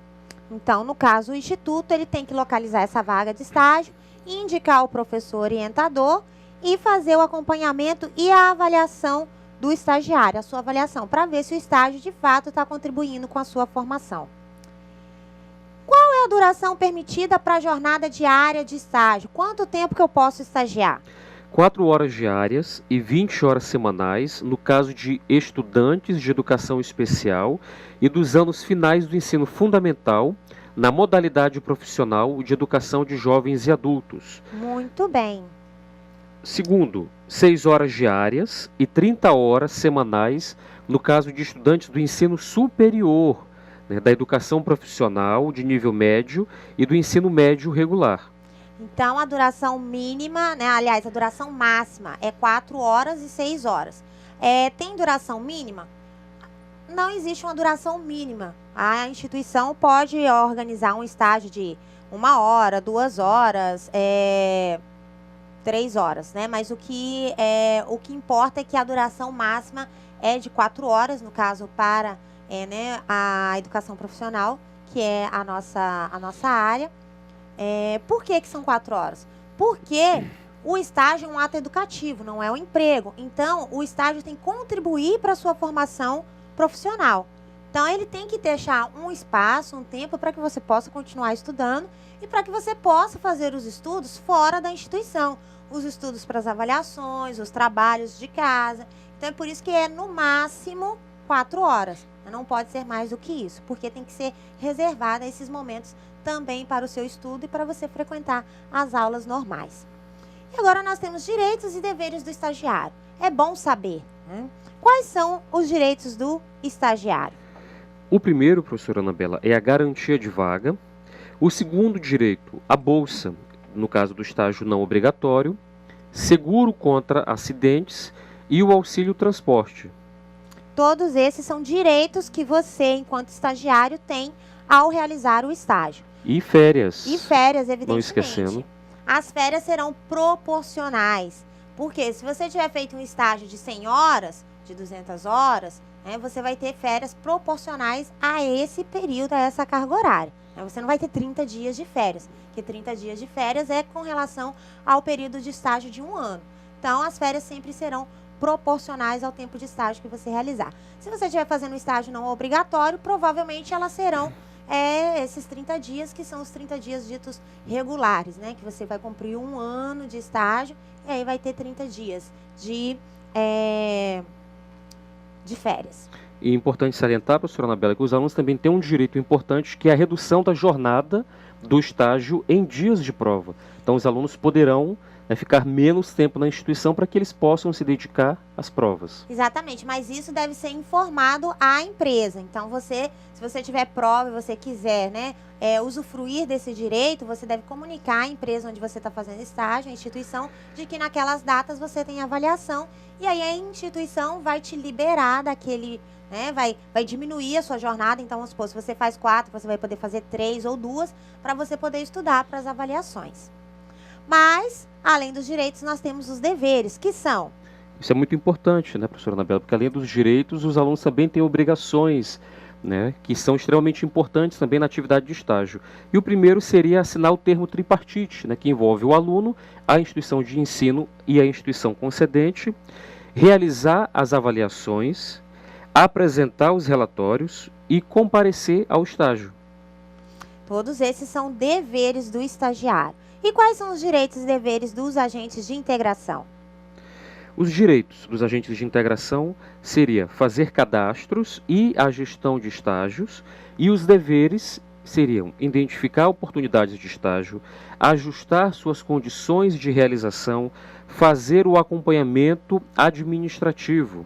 [SPEAKER 2] Então, no caso, o Instituto ele tem que localizar essa vaga de estágio, indicar o professor orientador e fazer o acompanhamento e a avaliação do estagiário, a sua avaliação, para ver se o estágio de fato está contribuindo com a sua formação. Qual é a duração permitida para a jornada diária de estágio? Quanto tempo que eu posso estagiar?
[SPEAKER 3] 4 horas diárias e 20 horas semanais, no caso de estudantes de educação especial e dos anos finais do ensino fundamental, na modalidade profissional de educação de jovens e adultos.
[SPEAKER 2] Muito bem.
[SPEAKER 3] Segundo, 6 horas diárias e 30 horas semanais, no caso de estudantes do ensino superior, né, da educação profissional de nível médio e do ensino médio regular.
[SPEAKER 2] Então, a duração mínima, né, aliás, a duração máxima é 4 horas e 6 horas. Tem duração mínima? Não existe uma duração mínima. A instituição pode organizar um estágio de 1 hora, 2 horas, 3 horas, né? Mas o que importa é que a duração máxima é de 4 horas, no caso, para né, a educação profissional, que é a nossa área. Por que são 4 horas? Porque o estágio é um ato educativo, não é um emprego. Então, o estágio tem que contribuir para a sua formação profissional. Então, ele tem que deixar um espaço, um tempo para que você possa continuar estudando e para que você possa fazer os estudos fora da instituição. Os estudos para as avaliações, os trabalhos de casa. Então, é por isso que é no máximo 4 horas. Não pode ser mais do que isso, porque tem que ser reservado esses momentos também para o seu estudo e para você frequentar as aulas normais. E agora nós temos direitos e deveres do estagiário. É bom saber, né? Quais são os direitos do estagiário?
[SPEAKER 3] O primeiro, professora Anabela, é a garantia de vaga. O segundo direito, a bolsa, no caso do estágio não obrigatório, seguro contra acidentes e o auxílio transporte.
[SPEAKER 2] Todos esses são direitos que você, enquanto estagiário, tem ao realizar o estágio.
[SPEAKER 3] E férias.
[SPEAKER 2] E férias, evidentemente.
[SPEAKER 3] Não esquecendo.
[SPEAKER 2] As férias serão proporcionais. Porque se você tiver feito um estágio de 100 horas, de 200 horas, né, você vai ter férias proporcionais a esse período, a essa carga horária. Você não vai ter 30 dias de férias, porque 30 dias de férias é com relação ao período de estágio de 1 ano. Então, as férias sempre serão proporcionais ao tempo de estágio que você realizar. Se você estiver fazendo um estágio não obrigatório, provavelmente elas serão esses 30 dias, que são os 30 dias ditos regulares, né? Que você vai cumprir 1 ano de estágio e aí vai ter 30 dias de férias.
[SPEAKER 3] E é importante salientar, professora Anabela, que os alunos também têm um direito importante, que é a redução da jornada do estágio em dias de prova. Então, os alunos poderão ficar menos tempo na instituição para que eles possam se dedicar às provas.
[SPEAKER 2] Exatamente, mas isso deve ser informado à empresa. Então, se você tiver prova e você quiser, né, usufruir desse direito, você deve comunicar à empresa onde você está fazendo estágio, à instituição, de que naquelas datas você tem avaliação. E aí a instituição vai te liberar daquele, né, vai diminuir a sua jornada. Então, vamos supor, se você faz 4, você vai poder fazer 3 ou 2 para você poder estudar para as avaliações. Mas, além dos direitos, nós temos os deveres, que são...
[SPEAKER 3] Isso é muito importante, né, professora Anabela? Porque além dos direitos, os alunos também têm obrigações né, que são extremamente importantes também na atividade de estágio. E o primeiro seria assinar o termo tripartite, né, que envolve o aluno, a instituição de ensino e a instituição concedente, realizar as avaliações, apresentar os relatórios e comparecer ao estágio.
[SPEAKER 2] Todos esses são deveres do estagiário. E quais são os direitos e deveres dos agentes de integração?
[SPEAKER 3] Os direitos dos agentes de integração seria fazer cadastros e a gestão de estágios, e os deveres seriam identificar oportunidades de estágio, ajustar suas condições de realização, fazer o acompanhamento administrativo.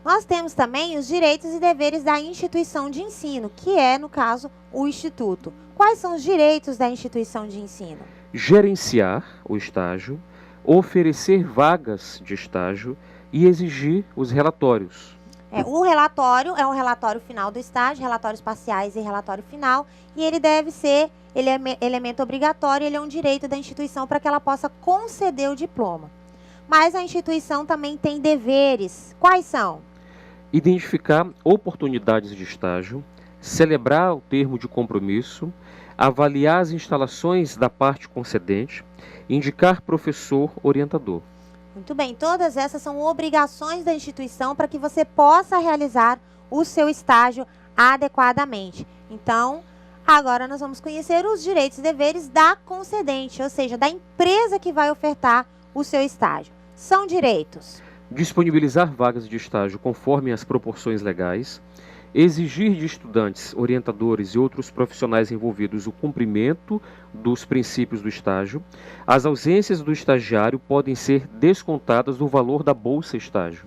[SPEAKER 2] Nós temos também os direitos e deveres da instituição de ensino, que é, no caso, o instituto. Quais são os direitos da instituição de ensino?
[SPEAKER 3] Gerenciar o estágio, oferecer vagas de estágio e exigir os relatórios.
[SPEAKER 2] O relatório é um relatório final do estágio, relatórios parciais e relatório final, e ele deve ser elemento obrigatório, ele é um direito da instituição para que ela possa conceder o diploma. Mas a instituição também tem deveres. Quais são?
[SPEAKER 3] Identificar oportunidades de estágio, celebrar o termo de compromisso, avaliar as instalações da parte concedente, indicar professor orientador.
[SPEAKER 2] Muito bem, todas essas são obrigações da instituição para que você possa realizar o seu estágio adequadamente. Então, agora nós vamos conhecer os direitos e deveres da concedente, ou seja, da empresa que vai ofertar o seu estágio. São direitos:
[SPEAKER 3] disponibilizar vagas de estágio conforme as proporções legais, exigir de estudantes, orientadores e outros profissionais envolvidos o cumprimento dos princípios do estágio. As ausências do estagiário podem ser descontadas do valor da bolsa estágio.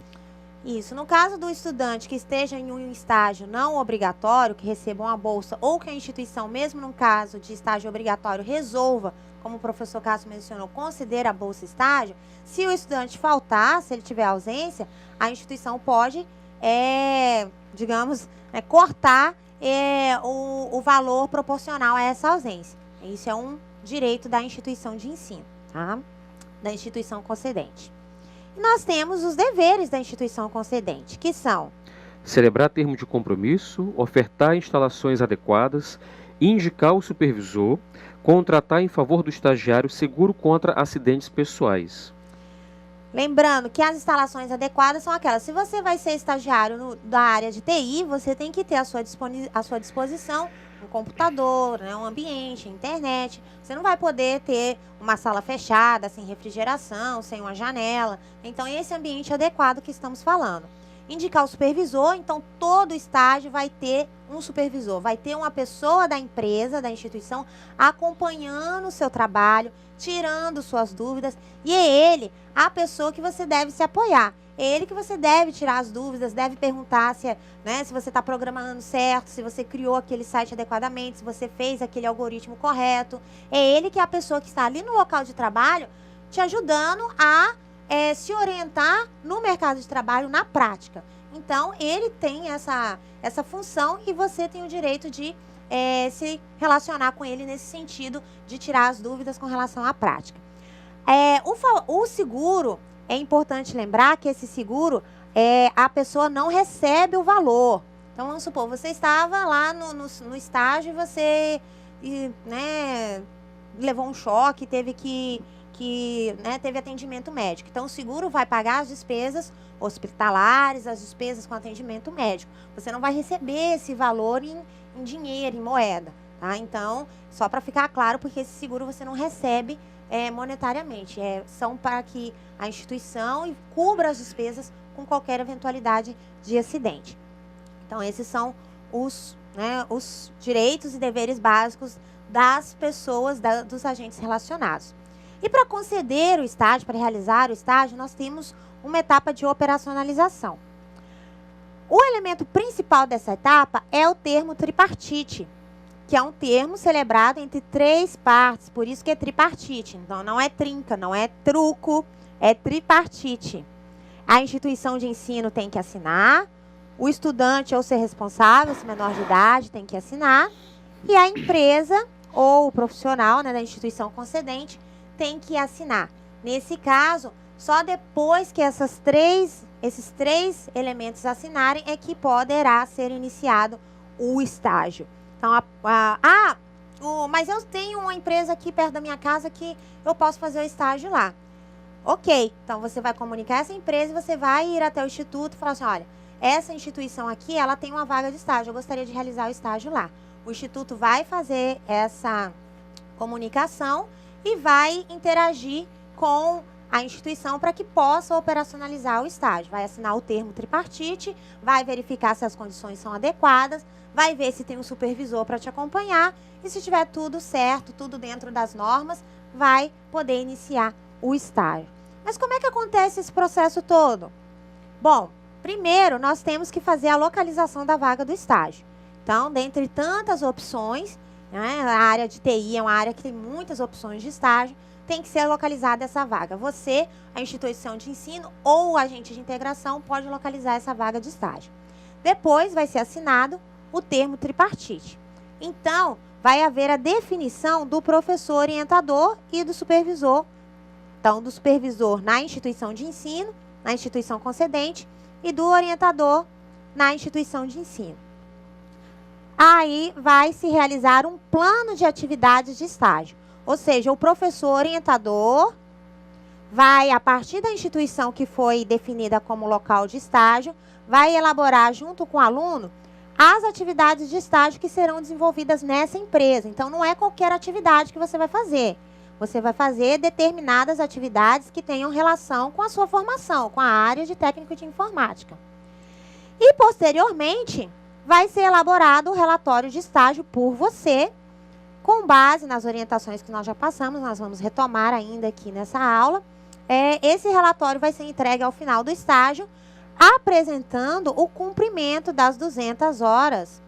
[SPEAKER 2] Isso, no caso do estudante que esteja em um estágio não obrigatório, que receba uma bolsa, ou que a instituição, mesmo no caso de estágio obrigatório, resolva, como o professor Cássio mencionou, considera a bolsa estágio, se o estudante faltar, se ele tiver ausência, a instituição pode, cortar o valor proporcional a essa ausência. Isso é um direito da instituição de ensino, tá? Da instituição concedente. E nós temos os deveres da instituição concedente, que são:
[SPEAKER 3] celebrar termo de compromisso, ofertar instalações adequadas, indicar o supervisor, contratar em favor do estagiário seguro contra acidentes pessoais.
[SPEAKER 2] Lembrando que as instalações adequadas são aquelas: se você vai ser estagiário da área de TI, você tem que ter à sua disposição um computador, né, um ambiente, internet. Você não vai poder ter uma sala fechada, sem refrigeração, sem uma janela. Então, esse ambiente adequado que estamos falando. Indicar o supervisor, então todo estágio vai ter um supervisor, vai ter uma pessoa da empresa, da instituição, acompanhando o seu trabalho, tirando suas dúvidas, e é ele a pessoa que você deve se apoiar. É ele que você deve tirar as dúvidas, deve perguntar se você está programando certo, se você criou aquele site adequadamente, se você fez aquele algoritmo correto. É ele que é a pessoa que está ali no local de trabalho te ajudando a se orientar no mercado de trabalho na prática. Então, ele tem essa função e você tem o direito de se relacionar com ele nesse sentido de tirar as dúvidas com relação à prática. O seguro, é importante lembrar que esse seguro, a pessoa não recebe o valor. Então, vamos supor, você estava lá no estágio e você levou um choque, teve teve atendimento médico. Então, o seguro vai pagar as despesas hospitalares, as despesas com atendimento médico. Você não vai receber esse valor em dinheiro, em moeda. Tá? Então, só para ficar claro, porque esse seguro você não recebe monetariamente. São para que a instituição cubra as despesas com qualquer eventualidade de acidente. Então, esses são os direitos e deveres básicos das pessoas, dos agentes relacionados. E para conceder o estágio, para realizar o estágio, nós temos uma etapa de operacionalização. O elemento principal dessa etapa é o termo tripartite, que é um termo celebrado entre 3 partes, por isso que é tripartite. Então, não é trinca, não é truco, é tripartite. A instituição de ensino tem que assinar, o estudante ou ser responsável, se menor de idade, tem que assinar, e a empresa ou o profissional da instituição concedente tem que assinar. Nesse caso, só depois que essas 3 esses 3 elementos assinarem, é que poderá ser iniciado o estágio. Então, mas eu tenho uma empresa aqui perto da minha casa que eu posso fazer o estágio lá. Ok, então você vai comunicar essa empresa e você vai ir até o instituto e falar assim, olha, essa instituição aqui, ela tem uma vaga de estágio, eu gostaria de realizar o estágio lá. O instituto vai fazer essa comunicação e vai interagir com a instituição para que possa operacionalizar o estágio. Vai assinar o termo tripartite, vai verificar se as condições são adequadas, vai ver se tem um supervisor para te acompanhar e se tiver tudo certo, tudo dentro das normas, vai poder iniciar o estágio. Mas como é que acontece esse processo todo? Bom, primeiro nós temos que fazer a localização da vaga do estágio. Então, dentre tantas opções, né, a área de TI é uma área que tem muitas opções de estágio, tem que ser localizada essa vaga. Você, a instituição de ensino ou o agente de integração pode localizar essa vaga de estágio. Depois vai ser assinado o termo tripartite. Então, vai haver a definição do professor orientador e do supervisor. Então, do supervisor na instituição de ensino, na instituição concedente, e do orientador na instituição de ensino. Aí vai se realizar um plano de atividades de estágio. Ou seja, o professor orientador vai, a partir da instituição que foi definida como local de estágio, vai elaborar junto com o aluno as atividades de estágio que serão desenvolvidas nessa empresa. Então, não é qualquer atividade que você vai fazer. Você vai fazer determinadas atividades que tenham relação com a sua formação, com a área de técnico de informática. E, posteriormente, vai ser elaborado o relatório de estágio por você, com base nas orientações que nós já passamos, nós vamos retomar ainda aqui nessa aula. Esse relatório vai ser entregue ao final do estágio, apresentando o cumprimento das 200 horas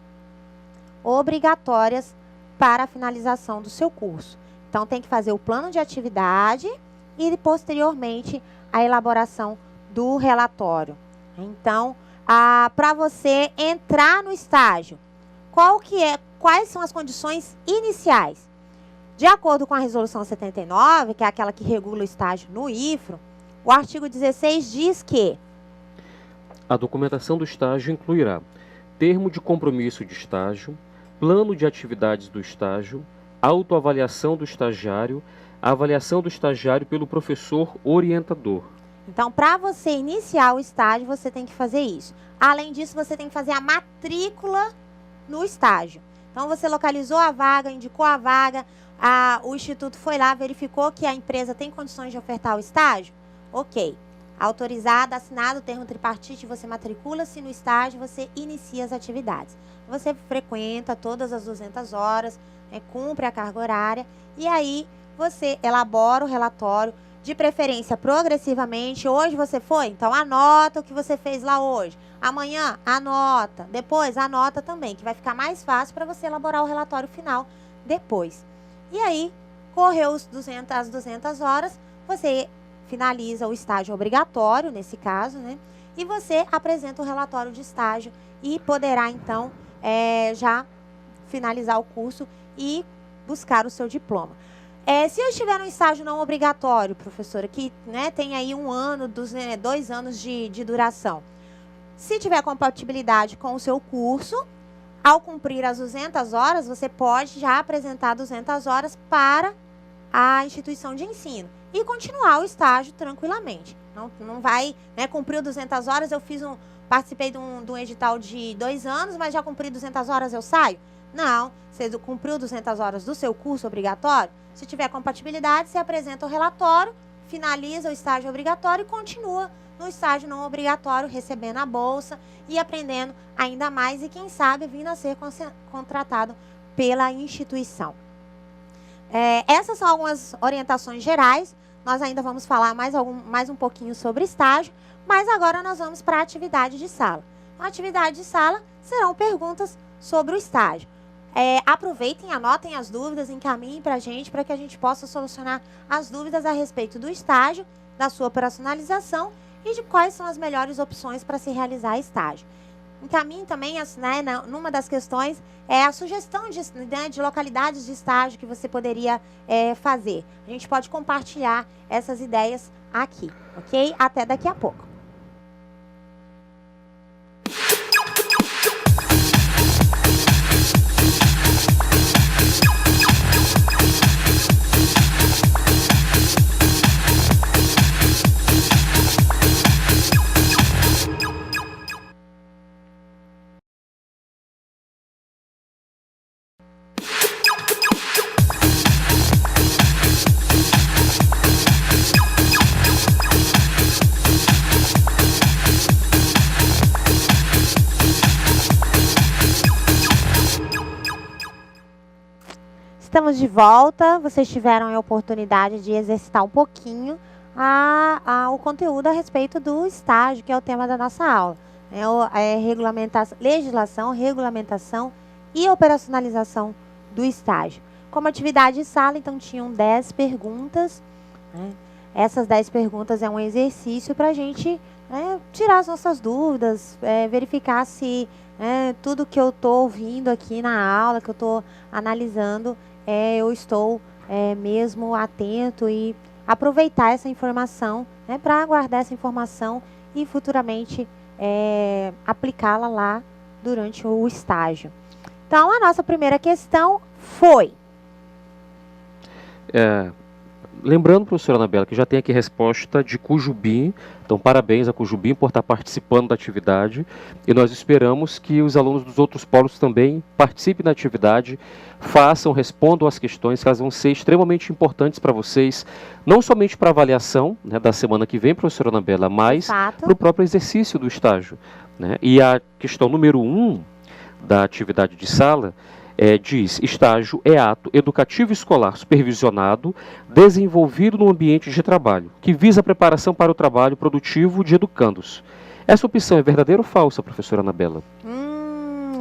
[SPEAKER 2] obrigatórias para a finalização do seu curso. Então, tem que fazer o plano de atividade e, posteriormente, a elaboração do relatório. Então, para você entrar no estágio, quais são as condições iniciais? De acordo com a Resolução 79, que é aquela que regula o estágio no IFRO, o artigo 16 diz que
[SPEAKER 3] a documentação do estágio incluirá termo de compromisso de estágio, plano de atividades do estágio, autoavaliação do estagiário, a avaliação do estagiário pelo professor orientador.
[SPEAKER 2] Então, para você iniciar o estágio, você tem que fazer isso. Além disso, você tem que fazer a matrícula no estágio. Então, você localizou a vaga, indicou a vaga, o instituto foi lá, verificou que a empresa tem condições de ofertar o estágio? Ok. Autorizado, assinado o termo tripartite, você matricula-se no estágio, você inicia as atividades. Você frequenta todas as 200 horas, cumpre a carga horária e aí você elabora o relatório, de preferência progressivamente. Hoje você foi? Então anota o que você fez lá hoje. Amanhã, anota. Depois, anota também, que vai ficar mais fácil para você elaborar o relatório final depois. E aí, correu as 200 horas, você finaliza o estágio obrigatório, nesse caso, né? E você apresenta o relatório de estágio e poderá, então, já finalizar o curso e buscar o seu diploma. Se eu estiver no estágio não obrigatório, professora, que tem aí 1 ano, 2 anos de duração, se tiver compatibilidade com o seu curso, ao cumprir as 200 horas, você pode já apresentar 200 horas para a instituição de ensino e continuar o estágio tranquilamente. Não vai, cumprir 200 horas, participei de um edital de 2 anos, mas já cumpri 200 horas, eu saio? Não, você cumpriu 200 horas do seu curso obrigatório, se tiver compatibilidade, você apresenta o relatório, finaliza o estágio obrigatório e continua no estágio não obrigatório, recebendo a bolsa e aprendendo ainda mais e, quem sabe, vindo a ser contratado pela instituição. Essas são algumas orientações gerais. Nós ainda vamos falar mais um pouquinho sobre estágio, mas agora nós vamos para a atividade de sala. A atividade de sala serão perguntas sobre o estágio. Aproveitem, anotem as dúvidas, encaminhem para a gente, para que a gente possa solucionar as dúvidas a respeito do estágio, da sua operacionalização e de quais são as melhores opções para se realizar estágio. Encaminhe também, numa das questões, a sugestão de localidades de estágio que você poderia fazer. A gente pode compartilhar essas ideias aqui, ok? Até daqui a pouco. de volta, vocês tiveram a oportunidade de exercitar um pouquinho o conteúdo a respeito do estágio, que é o tema da nossa aula. Legislação, regulamentação e operacionalização do estágio. Como atividade de sala, então, tinham 10 perguntas. Né? Essas 10 perguntas é um exercício para a gente tirar as nossas dúvidas, verificar se tudo que eu estou ouvindo aqui na aula, que eu estou analisando, eu estou mesmo atento e aproveitar essa informação, para guardar essa informação e futuramente aplicá-la lá durante o estágio. Então, a nossa primeira questão foi...
[SPEAKER 3] Lembrando, professora Anabela, que já tem aqui a resposta de Cujubim. Então, parabéns a Cujubim por estar participando da atividade. E nós esperamos que os alunos dos outros polos também participem da atividade, respondam as questões, que elas vão ser extremamente importantes para vocês, não somente para a avaliação da semana que vem, professora Anabela, mas para o próprio exercício do estágio. Né? E a questão número 1 da atividade de sala diz: estágio é ato educativo escolar supervisionado, desenvolvido no ambiente de trabalho, que visa a preparação para o trabalho produtivo de educandos. Essa opção é verdadeira ou falsa, professora Anabela?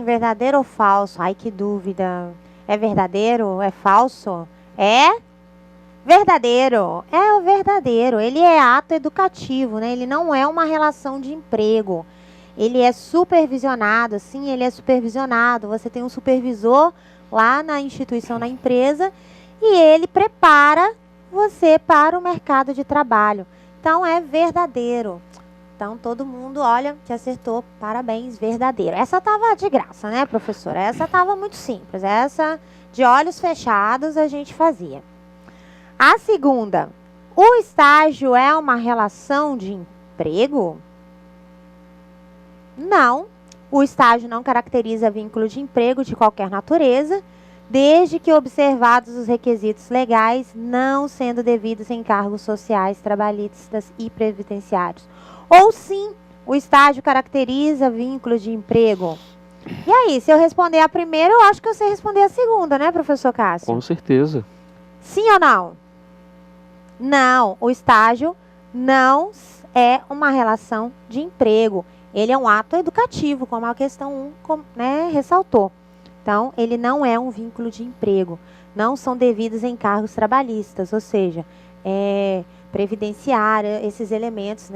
[SPEAKER 2] Verdadeiro ou falso? Ai, que dúvida. É verdadeiro? É falso? É verdadeiro. É o verdadeiro. Ele é ato educativo, né? Ele não é uma relação de emprego. Ele é supervisionado, sim, ele é supervisionado. Você tem um supervisor lá na instituição, na empresa, e ele prepara você para o mercado de trabalho. Então, é verdadeiro. Então, todo mundo, olha, que acertou. Parabéns, verdadeiro. Essa estava de graça, né, professora? Essa estava muito simples. Essa, de olhos fechados, a gente fazia. A segunda, o estágio é uma relação de emprego? Não, o estágio não caracteriza vínculo de emprego de qualquer natureza, desde que observados os requisitos legais, não sendo devidos em encargos sociais, trabalhistas e previdenciários. Ou sim, o estágio caracteriza vínculo de emprego. E aí, se eu responder a primeira, eu acho que eu sei responder a segunda, né, professor Cássio?
[SPEAKER 3] Com certeza.
[SPEAKER 2] Sim ou não? Não, o estágio não é uma relação de emprego. Ele é um ato educativo, como a questão 1 ressaltou. Então, ele não é um vínculo de emprego. Não são devidos encargos trabalhistas, ou seja, previdenciária, esses elementos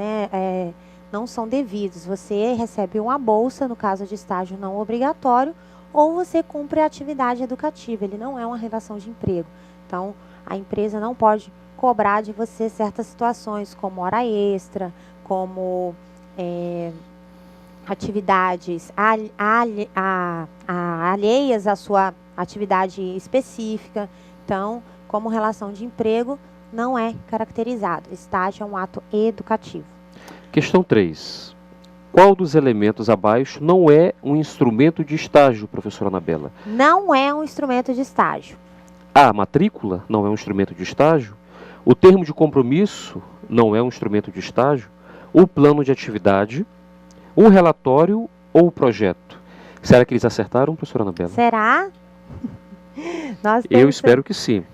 [SPEAKER 2] não são devidos. Você recebe uma bolsa, no caso de estágio não obrigatório, ou você cumpre a atividade educativa. Ele não é uma relação de emprego. Então, a empresa não pode cobrar de você certas situações, como hora extra, como... atividades alheias à sua atividade específica. Então, como relação de emprego, não é caracterizado. Estágio é um ato educativo.
[SPEAKER 3] Questão 3. Qual dos elementos abaixo não é um instrumento de estágio, professora Anabela?
[SPEAKER 2] Não é um instrumento de estágio.
[SPEAKER 3] A matrícula não é um instrumento de estágio? O termo de compromisso não é um instrumento de estágio? O plano de atividade, um relatório ou o projeto? Será que eles acertaram, professora Anabela?
[SPEAKER 2] Será?
[SPEAKER 3] Eu espero que sim.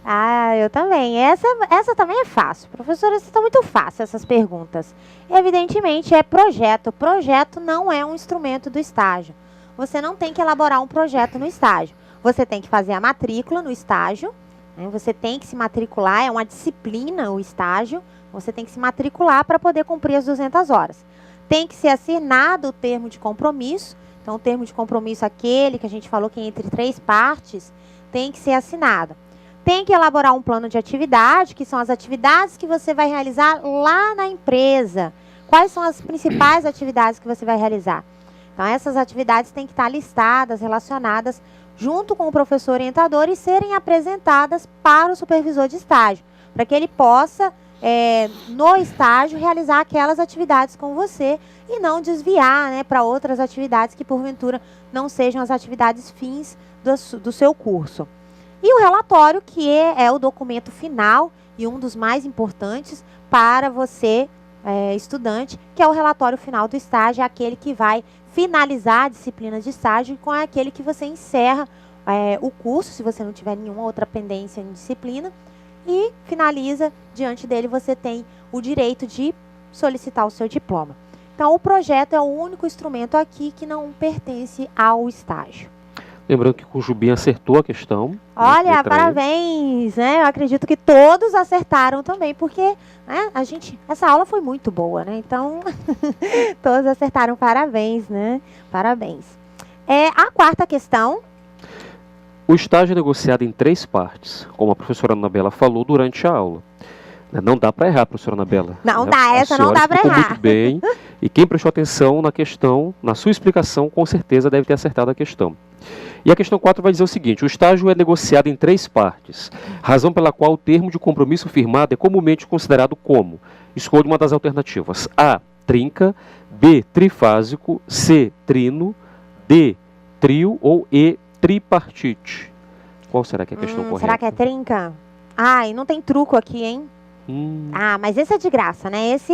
[SPEAKER 2] Eu também. Essa também é fácil. Professora, está muito fácil essas perguntas. Evidentemente, é projeto. Projeto não é um instrumento do estágio. Você não tem que elaborar um projeto no estágio. Você tem que fazer a matrícula no estágio. Você tem que se matricular. É uma disciplina o estágio. Você tem que se matricular para poder cumprir as 200 horas. Tem que ser assinado o termo de compromisso. Então, o termo de compromisso, aquele que a gente falou que é entre 3 partes, tem que ser assinado. Tem que elaborar um plano de atividade, que são as atividades que você vai realizar lá na empresa. Quais são as principais atividades que você vai realizar? Então, essas atividades têm que estar listadas, relacionadas, junto com o professor orientador e serem apresentadas para o supervisor de estágio, para que ele possa... no estágio, realizar aquelas atividades com você e não desviar para outras atividades que, porventura, não sejam as atividades fins do seu curso. E o relatório, que é o documento final e um dos mais importantes para você, estudante, que é o relatório final do estágio, é aquele que vai finalizar a disciplina de estágio, com aquele que você encerra o curso, se você não tiver nenhuma outra pendência em disciplina, e finaliza, diante dele você tem o direito de solicitar o seu diploma. Então, o projeto é o único instrumento aqui que não pertence ao estágio.
[SPEAKER 3] Lembrando que o Jubim acertou a questão.
[SPEAKER 2] Olha,
[SPEAKER 3] né,
[SPEAKER 2] parabéns, né? Eu acredito que todos acertaram também, porque né, essa aula foi muito boa, né? Então, todos acertaram, parabéns, né? Parabéns. A quarta questão.
[SPEAKER 3] O estágio é negociado em 3 partes, como a professora Anabela falou durante a aula. Não dá para errar, professora Anabela.
[SPEAKER 2] Não dá, essa não dá para errar.
[SPEAKER 3] Muito bem. E quem prestou atenção na questão, na sua explicação, com certeza deve ter acertado a questão. E a questão 4 vai dizer o seguinte: o estágio é negociado em 3 partes, razão pela qual o termo de compromisso firmado é comumente considerado como. Escolha uma das alternativas. A, trinca, B, trifásico, C, trino, D, trio ou E, tripartite. Qual será que é a questão correta?
[SPEAKER 2] Será que é trinca? Ai, não tem truco aqui, hein? Mas esse é de graça, né? Esse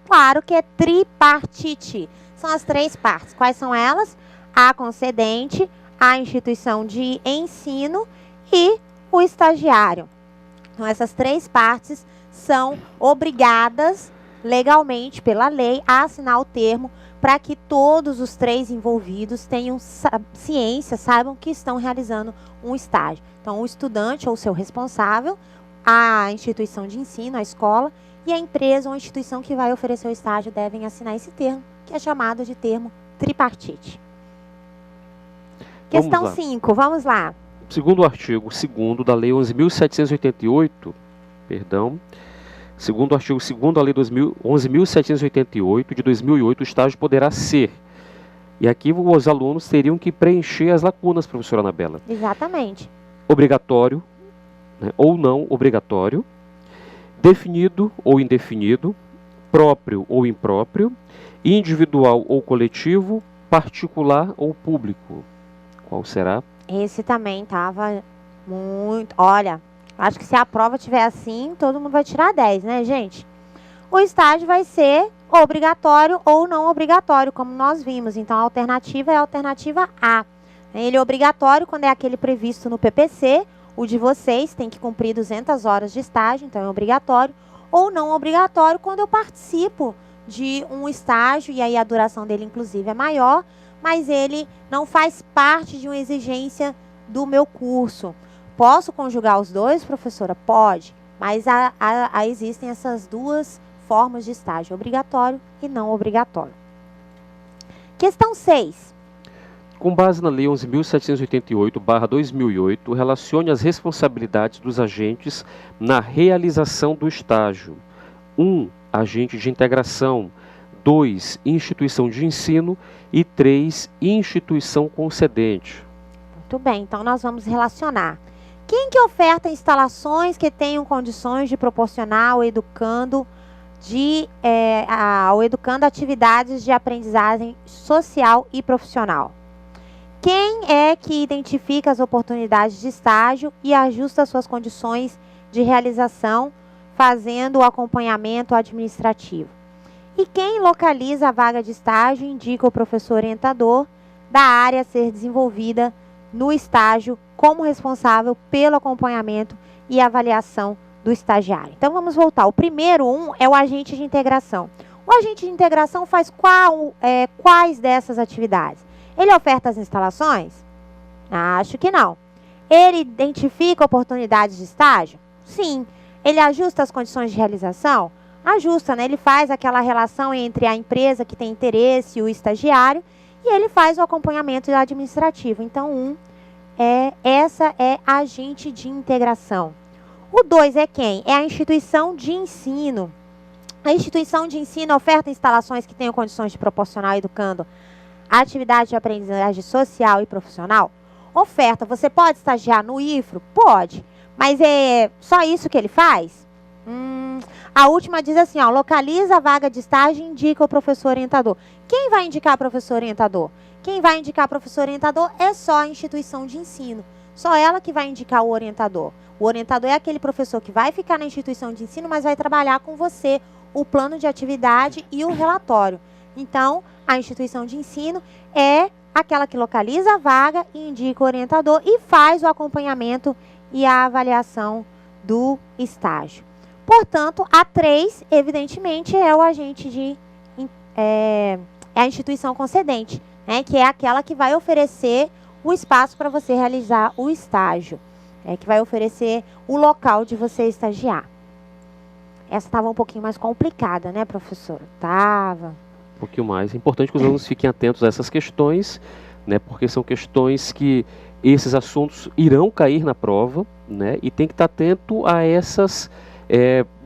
[SPEAKER 2] claro que é tripartite. São as 3 partes. Quais são elas? A concedente, a instituição de ensino e o estagiário. Então, essas 3 partes são obrigadas legalmente, pela lei, a assinar o termo para que todos os 3 envolvidos tenham ciência, saibam que estão realizando um estágio. Então, o estudante ou seu responsável, a instituição de ensino, a escola, e a empresa ou a instituição que vai oferecer o estágio devem assinar esse termo, que é chamado de termo tripartite. Questão 5, vamos lá.
[SPEAKER 3] Segundo o artigo 2º da Lei 11.788, segundo o artigo 2º da Lei 11.788 de 2008, o estágio poderá ser. E aqui os alunos teriam que preencher as lacunas, professora Anabela.
[SPEAKER 2] Exatamente.
[SPEAKER 3] Obrigatório, né, ou não obrigatório, definido ou indefinido, próprio ou impróprio, individual ou coletivo, particular ou público. Qual será?
[SPEAKER 2] Esse também estava muito... Olha, acho que se a prova tiver assim, todo mundo vai tirar 10, né, gente? O estágio vai ser obrigatório ou não obrigatório, como nós vimos. Então, a alternativa é a alternativa A. Ele é obrigatório quando é aquele previsto no PPC. O de vocês tem que cumprir 200 horas de estágio, então é obrigatório. Ou não obrigatório quando eu participo de um estágio, e aí a duração dele, inclusive, é maior, mas ele não faz parte de uma exigência do meu curso. Posso conjugar os dois, professora? Pode, mas existem essas 2 formas de estágio, obrigatório e não obrigatório. Questão 6.
[SPEAKER 3] Com base na Lei 11.788/2008, relacione as responsabilidades dos agentes na realização do estágio. 1. Agente de integração. 2. Instituição de ensino. E 3. Instituição concedente.
[SPEAKER 2] Muito bem, então nós vamos relacionar. Quem que oferta instalações que tenham condições de proporcionar ao educando atividades de aprendizagem social e profissional? Quem é que identifica as oportunidades de estágio e ajusta suas condições de realização, fazendo o acompanhamento administrativo? E quem localiza a vaga de estágio e indica o professor orientador da área a ser desenvolvida no estágio como responsável pelo acompanhamento e avaliação do estagiário? Então, vamos voltar. O primeiro é o agente de integração. O agente de integração faz quais dessas atividades? Ele oferta as instalações? Acho que não. Ele identifica oportunidades de estágio? Sim. Ele ajusta as condições de realização? Ajusta, né? Ele faz aquela relação entre a empresa que tem interesse e o estagiário, e ele faz o acompanhamento administrativo. Então, essa é agente de integração. O 2 é quem? É a instituição de ensino. A instituição de ensino oferta instalações que tenham condições de proporcionar ao educando a atividade de aprendizagem social e profissional? Oferta. Você pode estagiar no IFRO? Pode. Mas é só isso que ele faz? A última diz assim, localiza a vaga de estágio e indica o professor orientador. Quem vai indicar professor orientador? Quem vai indicar professor orientador é só a instituição de ensino. Só ela que vai indicar o orientador. O orientador é aquele professor que vai ficar na instituição de ensino, mas vai trabalhar com você o plano de atividade e o relatório. Então, a instituição de ensino é aquela que localiza a vaga e indica o orientador e faz o acompanhamento e a avaliação do estágio. Portanto, a 3, evidentemente, é o agente de é a instituição concedente, né, que é aquela que vai oferecer o espaço para você realizar o estágio, que vai oferecer o local de você estagiar. Essa estava um pouquinho mais complicada, né, professora? Tava.
[SPEAKER 3] Um pouquinho mais. É importante que os alunos fiquem atentos a essas questões, né, porque são questões que esses assuntos irão cair na prova, né, e tem que estar atento a essas,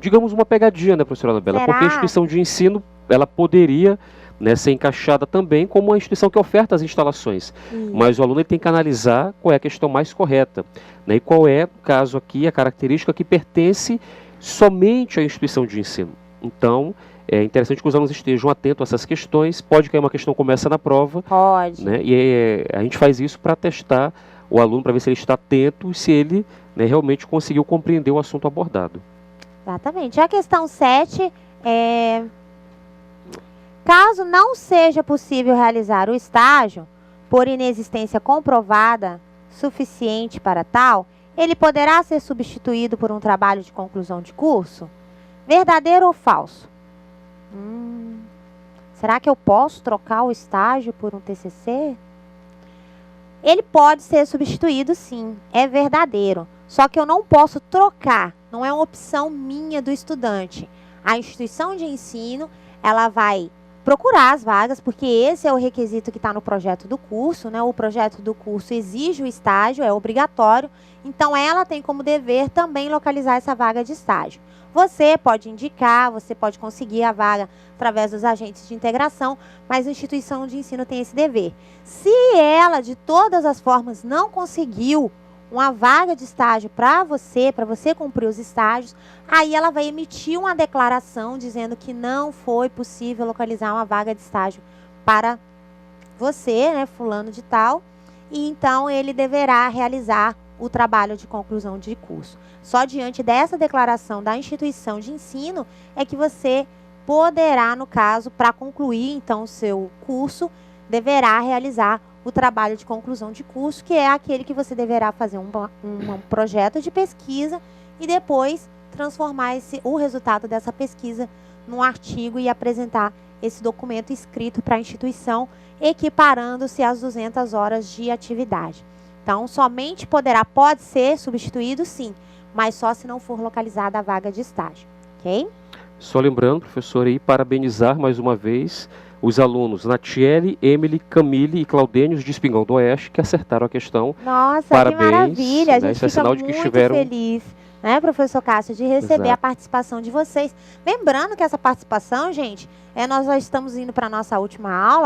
[SPEAKER 3] digamos, uma pegadinha, né, professora Anabela?
[SPEAKER 2] Será?
[SPEAKER 3] Porque a instituição de ensino, ela poderia, né, ser encaixada também como uma instituição que oferta as instalações. Mas o aluno ele tem que analisar qual é a questão mais correta, né, e qual é, no caso aqui, a característica que pertence somente à instituição de ensino. Então, é interessante que os alunos estejam atentos a essas questões. Pode cair uma questão como essa na prova.
[SPEAKER 2] Pode.
[SPEAKER 3] Né, e a gente faz isso para testar o aluno, para ver se ele está atento e se ele, né, realmente conseguiu compreender o assunto abordado.
[SPEAKER 2] Exatamente. A questão 7 caso não seja possível realizar o estágio, por inexistência comprovada suficiente para tal, ele poderá ser substituído por um trabalho de conclusão de curso? Verdadeiro ou falso? Será que eu posso trocar o estágio por um TCC? Ele pode ser substituído, sim, é verdadeiro. Só que eu não posso trocar, não é uma opção minha do estudante. A instituição de ensino, ela vai procurar as vagas, porque esse é o requisito que está no projeto do curso, né? O projeto do curso exige o estágio, é obrigatório, então ela tem como dever também localizar essa vaga de estágio. Você pode indicar, você pode conseguir a vaga através dos agentes de integração, mas a instituição de ensino tem esse dever. Se ela, de todas as formas, não conseguiu uma vaga de estágio para você cumprir os estágios, aí ela vai emitir uma declaração dizendo que não foi possível localizar uma vaga de estágio para você, né, fulano de tal, e então ele deverá realizar o trabalho de conclusão de curso. Só diante dessa declaração da instituição de ensino é que você poderá, no caso, para concluir então o seu curso, deverá realizar o trabalho de conclusão de curso, que é aquele que você deverá fazer um projeto de pesquisa e depois transformar o resultado dessa pesquisa num artigo e apresentar esse documento escrito para a instituição, equiparando-se às 200 horas de atividade. Então, somente pode ser substituído, sim, mas só se não for localizada a vaga de estágio, ok?
[SPEAKER 3] Só lembrando, professor, aí parabenizar mais uma vez os alunos Natiele, Emily, Camille e Claudênios de Espingão do Oeste que acertaram a questão.
[SPEAKER 2] Nossa,
[SPEAKER 3] parabéns,
[SPEAKER 2] que maravilha! A
[SPEAKER 3] né?
[SPEAKER 2] gente
[SPEAKER 3] Isso é
[SPEAKER 2] fica
[SPEAKER 3] sinal de que
[SPEAKER 2] muito
[SPEAKER 3] estiveram
[SPEAKER 2] feliz, né, professor Cássio, de receber a participação de vocês. Lembrando que essa participação, gente, nós já estamos indo para a nossa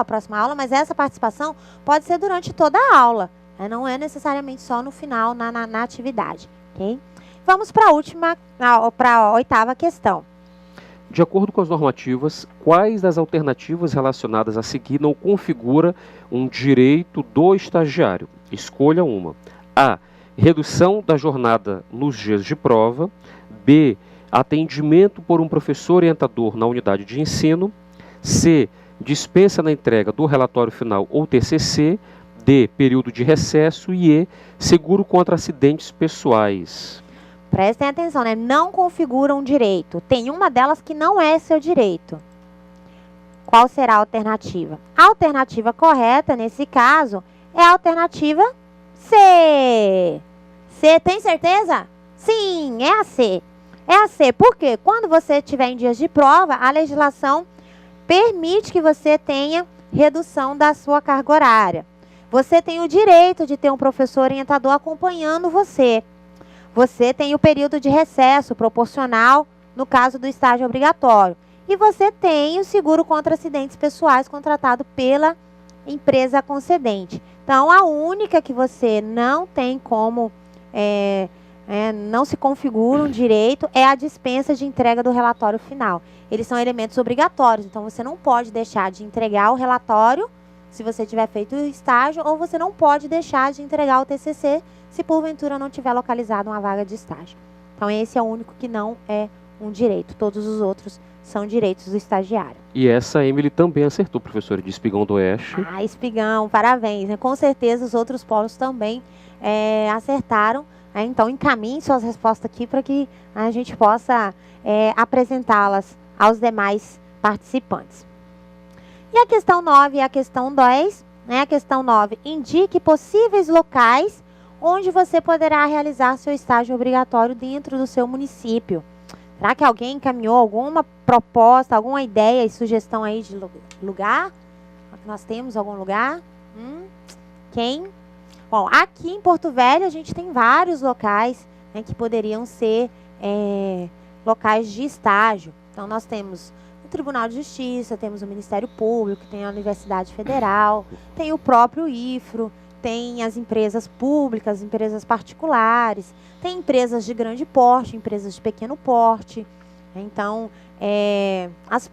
[SPEAKER 2] próxima aula, mas essa participação pode ser durante toda a aula, né? Não é necessariamente só no final, na atividade, ok? Vamos para a 8ª questão.
[SPEAKER 3] De acordo com as normativas, quais das alternativas relacionadas a seguir não configura um direito do estagiário? Escolha uma. A. Redução da jornada nos dias de prova. B. Atendimento por um professor orientador na unidade de ensino. C. Dispensa na entrega do relatório final ou TCC. D. Período de recesso. E E. Seguro contra acidentes pessoais.
[SPEAKER 2] Prestem atenção, né? Não configura um direito. Tem uma delas que não é seu direito. Qual será a alternativa? A alternativa correta, nesse caso, é a alternativa C. C, tem certeza? Sim, é a C. É a C. Por quê? Quando você estiver em dias de prova, a legislação permite que você tenha redução da sua carga horária. Você tem o direito de ter um professor orientador acompanhando você. Você tem o período de recesso proporcional no caso do estágio obrigatório. E você tem o seguro contra acidentes pessoais contratado pela empresa concedente. Então, a única que você não tem como, não se configura um direito é a dispensa de entrega do relatório final. Eles são elementos obrigatórios, então você não pode deixar de entregar o relatório se você tiver feito o estágio, ou você não pode deixar de entregar o TCC se porventura não tiver localizado uma vaga de estágio. Então, esse é o único que não é um direito. Todos os outros são direitos do estagiário.
[SPEAKER 3] E essa Emily também acertou, professora, de Espigão do Oeste.
[SPEAKER 2] Ah, Espigão, parabéns. Né? Com certeza os outros polos também acertaram. Né? Então, encaminhe suas respostas aqui para que a gente possa apresentá-las aos demais participantes. E a questão 9 e a questão 10, né? A questão 9, indique possíveis locais onde você poderá realizar seu estágio obrigatório dentro do seu município. Será que alguém encaminhou alguma proposta, alguma ideia e sugestão aí de lugar? Nós temos algum lugar? Quem? Bom, aqui em Porto Velho a gente tem vários locais, né, que poderiam ser locais de estágio. Então nós temos o Tribunal de Justiça, temos o Ministério Público, tem a Universidade Federal, tem o próprio IFRO, tem as empresas públicas, empresas particulares, tem empresas de grande porte, empresas de pequeno porte. Então, as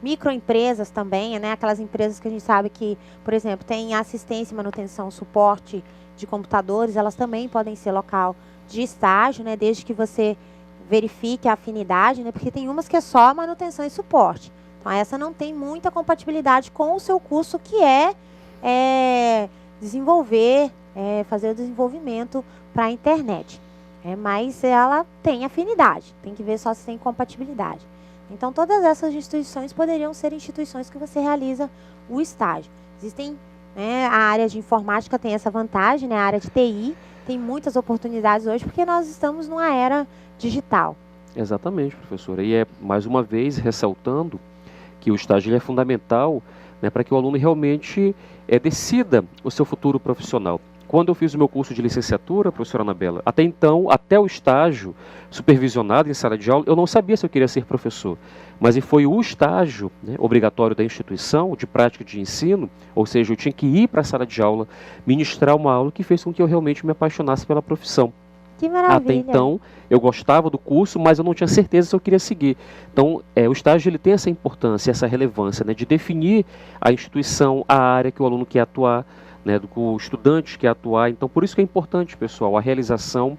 [SPEAKER 2] microempresas também, né? Aquelas empresas que a gente sabe que, por exemplo, tem assistência, manutenção, suporte de computadores, elas também podem ser local de estágio, né? Desde que você verifique a afinidade, né? Porque tem umas que é só manutenção e suporte. Então, essa não tem muita compatibilidade com o seu curso, que desenvolver, fazer o desenvolvimento para a internet. Mas ela tem afinidade, tem que ver só se tem compatibilidade. Então, todas essas instituições poderiam ser instituições que você realiza o estágio. Existem, né, a área de informática tem essa vantagem, né, a área de TI tem muitas oportunidades hoje, porque nós estamos numa era digital.
[SPEAKER 3] Exatamente, professora. E mais uma vez, ressaltando que o estágio é fundamental, né, para que o aluno realmente decida o seu futuro profissional. Quando eu fiz o meu curso de licenciatura, professora Anabela, até então, até o estágio supervisionado em sala de aula, eu não sabia se eu queria ser professor. Mas foi o estágio, né, obrigatório da instituição, de prática de ensino, ou seja, eu tinha que ir para a sala de aula, ministrar uma aula que fez com que eu realmente me apaixonasse pela profissão.
[SPEAKER 2] Que maravilha.
[SPEAKER 3] Até então, eu gostava do curso, mas eu não tinha certeza se eu queria seguir. Então, o estágio ele tem essa importância, essa relevância, né, de definir a instituição, a área que o aluno quer atuar, né, do que o estudante quer atuar. Então, por isso que é importante, pessoal, a realização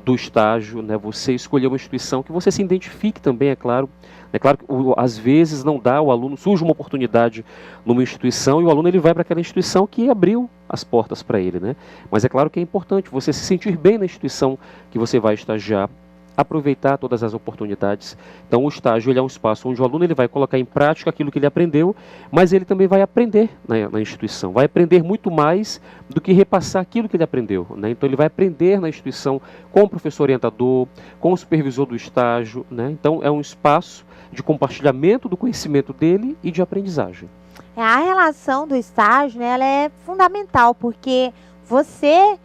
[SPEAKER 3] do estágio, né, você escolher uma instituição que você se identifique também, é claro. É claro que às vezes não dá, o aluno surge uma oportunidade numa instituição e o aluno ele vai para aquela instituição que abriu as portas para ele, né? Mas é claro que é importante você se sentir bem na instituição que você vai estagiar, aproveitar todas as oportunidades. Então o estágio ele é um espaço onde o aluno ele vai colocar em prática aquilo que ele aprendeu, mas ele também vai aprender na instituição, vai aprender muito mais do que repassar aquilo que ele aprendeu, né? Então ele vai aprender na instituição com o professor orientador, com o supervisor do estágio, né? Então é um espaço de compartilhamento do conhecimento dele e de aprendizagem.
[SPEAKER 2] A relação do estágio, né, ela é fundamental, porque você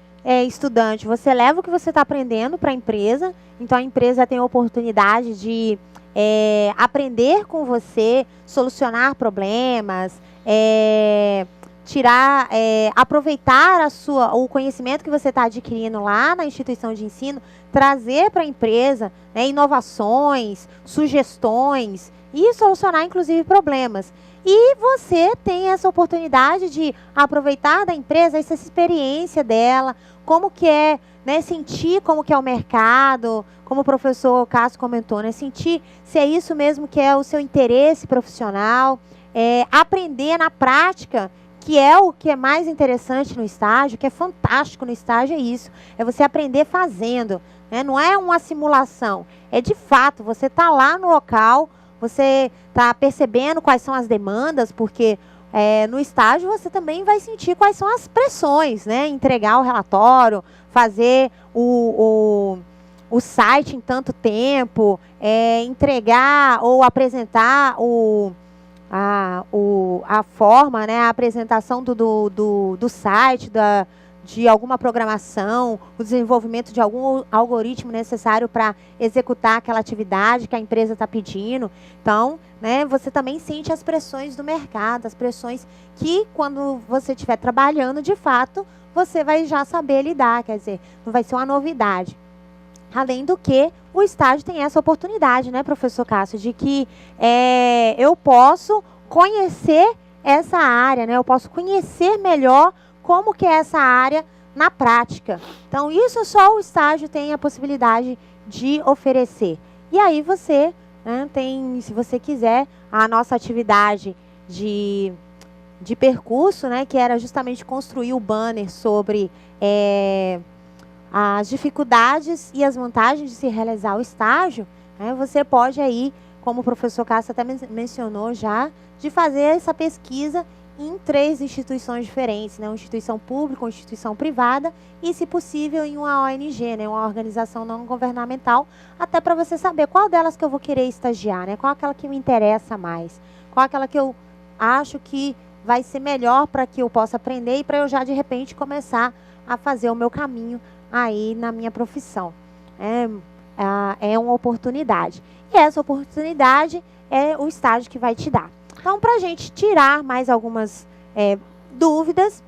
[SPEAKER 2] estudante, você leva o que você está aprendendo para a empresa, então a empresa tem a oportunidade de aprender com você, solucionar problemas, aproveitar o conhecimento que você está adquirindo lá na instituição de ensino, trazer para a empresa, né, inovações, sugestões e solucionar inclusive problemas. E você tem essa oportunidade de aproveitar da empresa essa experiência dela, como que é, né, sentir como que é o mercado, como o professor Cássio comentou, né, sentir se é isso mesmo que é o seu interesse profissional, aprender na prática, que é o que é mais interessante no estágio, que é fantástico no estágio, é isso, é você aprender fazendo, né, não é uma simulação, é de fato, você está lá no local, você está percebendo quais são as demandas, porque no estágio você também vai sentir quais são as pressões, né? Entregar o relatório, fazer o site em tanto tempo, entregar ou apresentar a forma, né? A apresentação do site, de alguma programação, o desenvolvimento de algum algoritmo necessário para executar aquela atividade que a empresa está pedindo. Então, né, você também sente as pressões do mercado, as pressões que, quando você estiver trabalhando, de fato, você vai já saber lidar, quer dizer, não vai ser uma novidade. Além do que, o estágio tem essa oportunidade, né, professor Cássio, de que eu posso conhecer essa área, né, eu posso conhecer melhor como que é essa área na prática. Então, isso só o estágio tem a possibilidade de oferecer. E aí você, né, tem, se você quiser, a nossa atividade de percurso, né, que era justamente construir o banner sobre as dificuldades e as vantagens de se realizar o estágio, né, você pode aí, como o professor Cássio até mencionou já, de fazer essa pesquisa em 3 instituições diferentes, né, uma instituição pública, uma instituição privada e, se possível, em uma ONG, né, uma organização não governamental, até para você saber qual delas que eu vou querer estagiar, né, qual aquela que me interessa mais, qual aquela que eu acho que vai ser melhor para que eu possa aprender e para eu já, de repente, começar a fazer o meu caminho aí na minha profissão. É uma oportunidade. E essa oportunidade é o estágio que vai te dar. Então, para a gente tirar mais algumas dúvidas,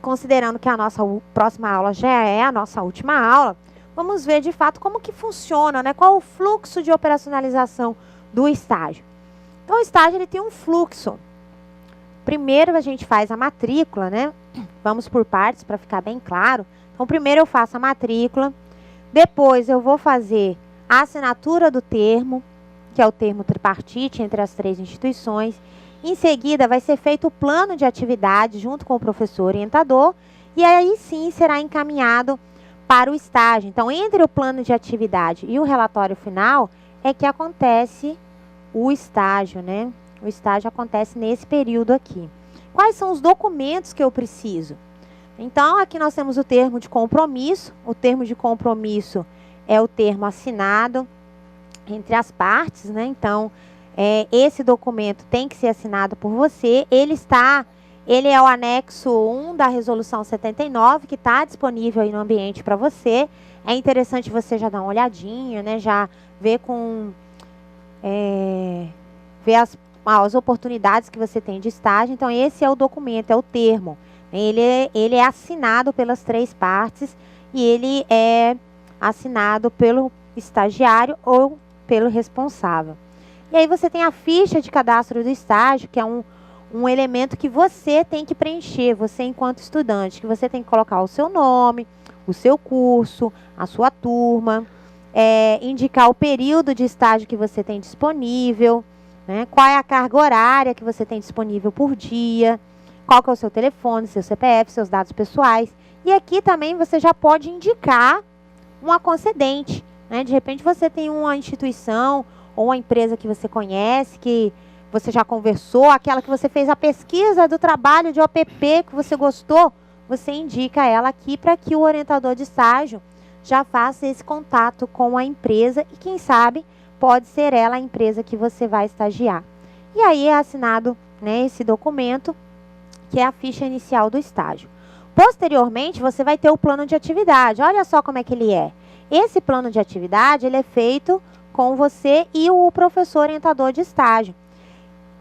[SPEAKER 2] considerando que a nossa próxima aula já é a nossa última aula, vamos ver de fato como que funciona, né? Qual o fluxo de operacionalização do estágio. Então, o estágio ele tem um fluxo. Primeiro a gente faz a matrícula, né? Vamos por partes para ficar bem claro. Então, primeiro eu faço a matrícula, depois eu vou fazer a assinatura do termo, que é o termo tripartite entre as 3 instituições. Em seguida, vai ser feito o plano de atividade junto com o professor orientador, e aí sim será encaminhado para o estágio. Então, entre o plano de atividade e o relatório final, é que acontece o estágio, né? O estágio acontece nesse período aqui. Quais são os documentos que eu preciso? Então, aqui nós temos o termo de compromisso. O termo de compromisso é o termo assinado entre as partes, né? Então, esse documento tem que ser assinado por você. Ele é o anexo 1 da Resolução 79, que está disponível aí no ambiente para você. É interessante você já dar uma olhadinha, né? Já ver ver as oportunidades que você tem de estágio. Então, esse é o documento, é o termo. Ele é assinado pelas 3 partes e ele é assinado pelo estagiário ou pelo responsável. E aí você tem a ficha de cadastro do estágio, que é um elemento que você tem que preencher, você enquanto estudante, que você tem que colocar o seu nome, o seu curso, a sua turma, indicar o período de estágio que você tem disponível, né, qual é a carga horária que você tem disponível por dia, qual que é o seu telefone, seu CPF, seus dados pessoais. E aqui também você já pode indicar uma concedente, né? De repente você tem uma instituição ou uma empresa que você conhece, que você já conversou, aquela que você fez a pesquisa do trabalho de OPP, que você gostou, você indica ela aqui para que o orientador de estágio já faça esse contato com a empresa e, quem sabe, pode ser ela a empresa que você vai estagiar. E aí é assinado, né, esse documento, que é a ficha inicial do estágio. Posteriormente, você vai ter o plano de atividade. Olha só como é que ele é. Esse plano de atividade, ele é feito com você e o professor orientador de estágio.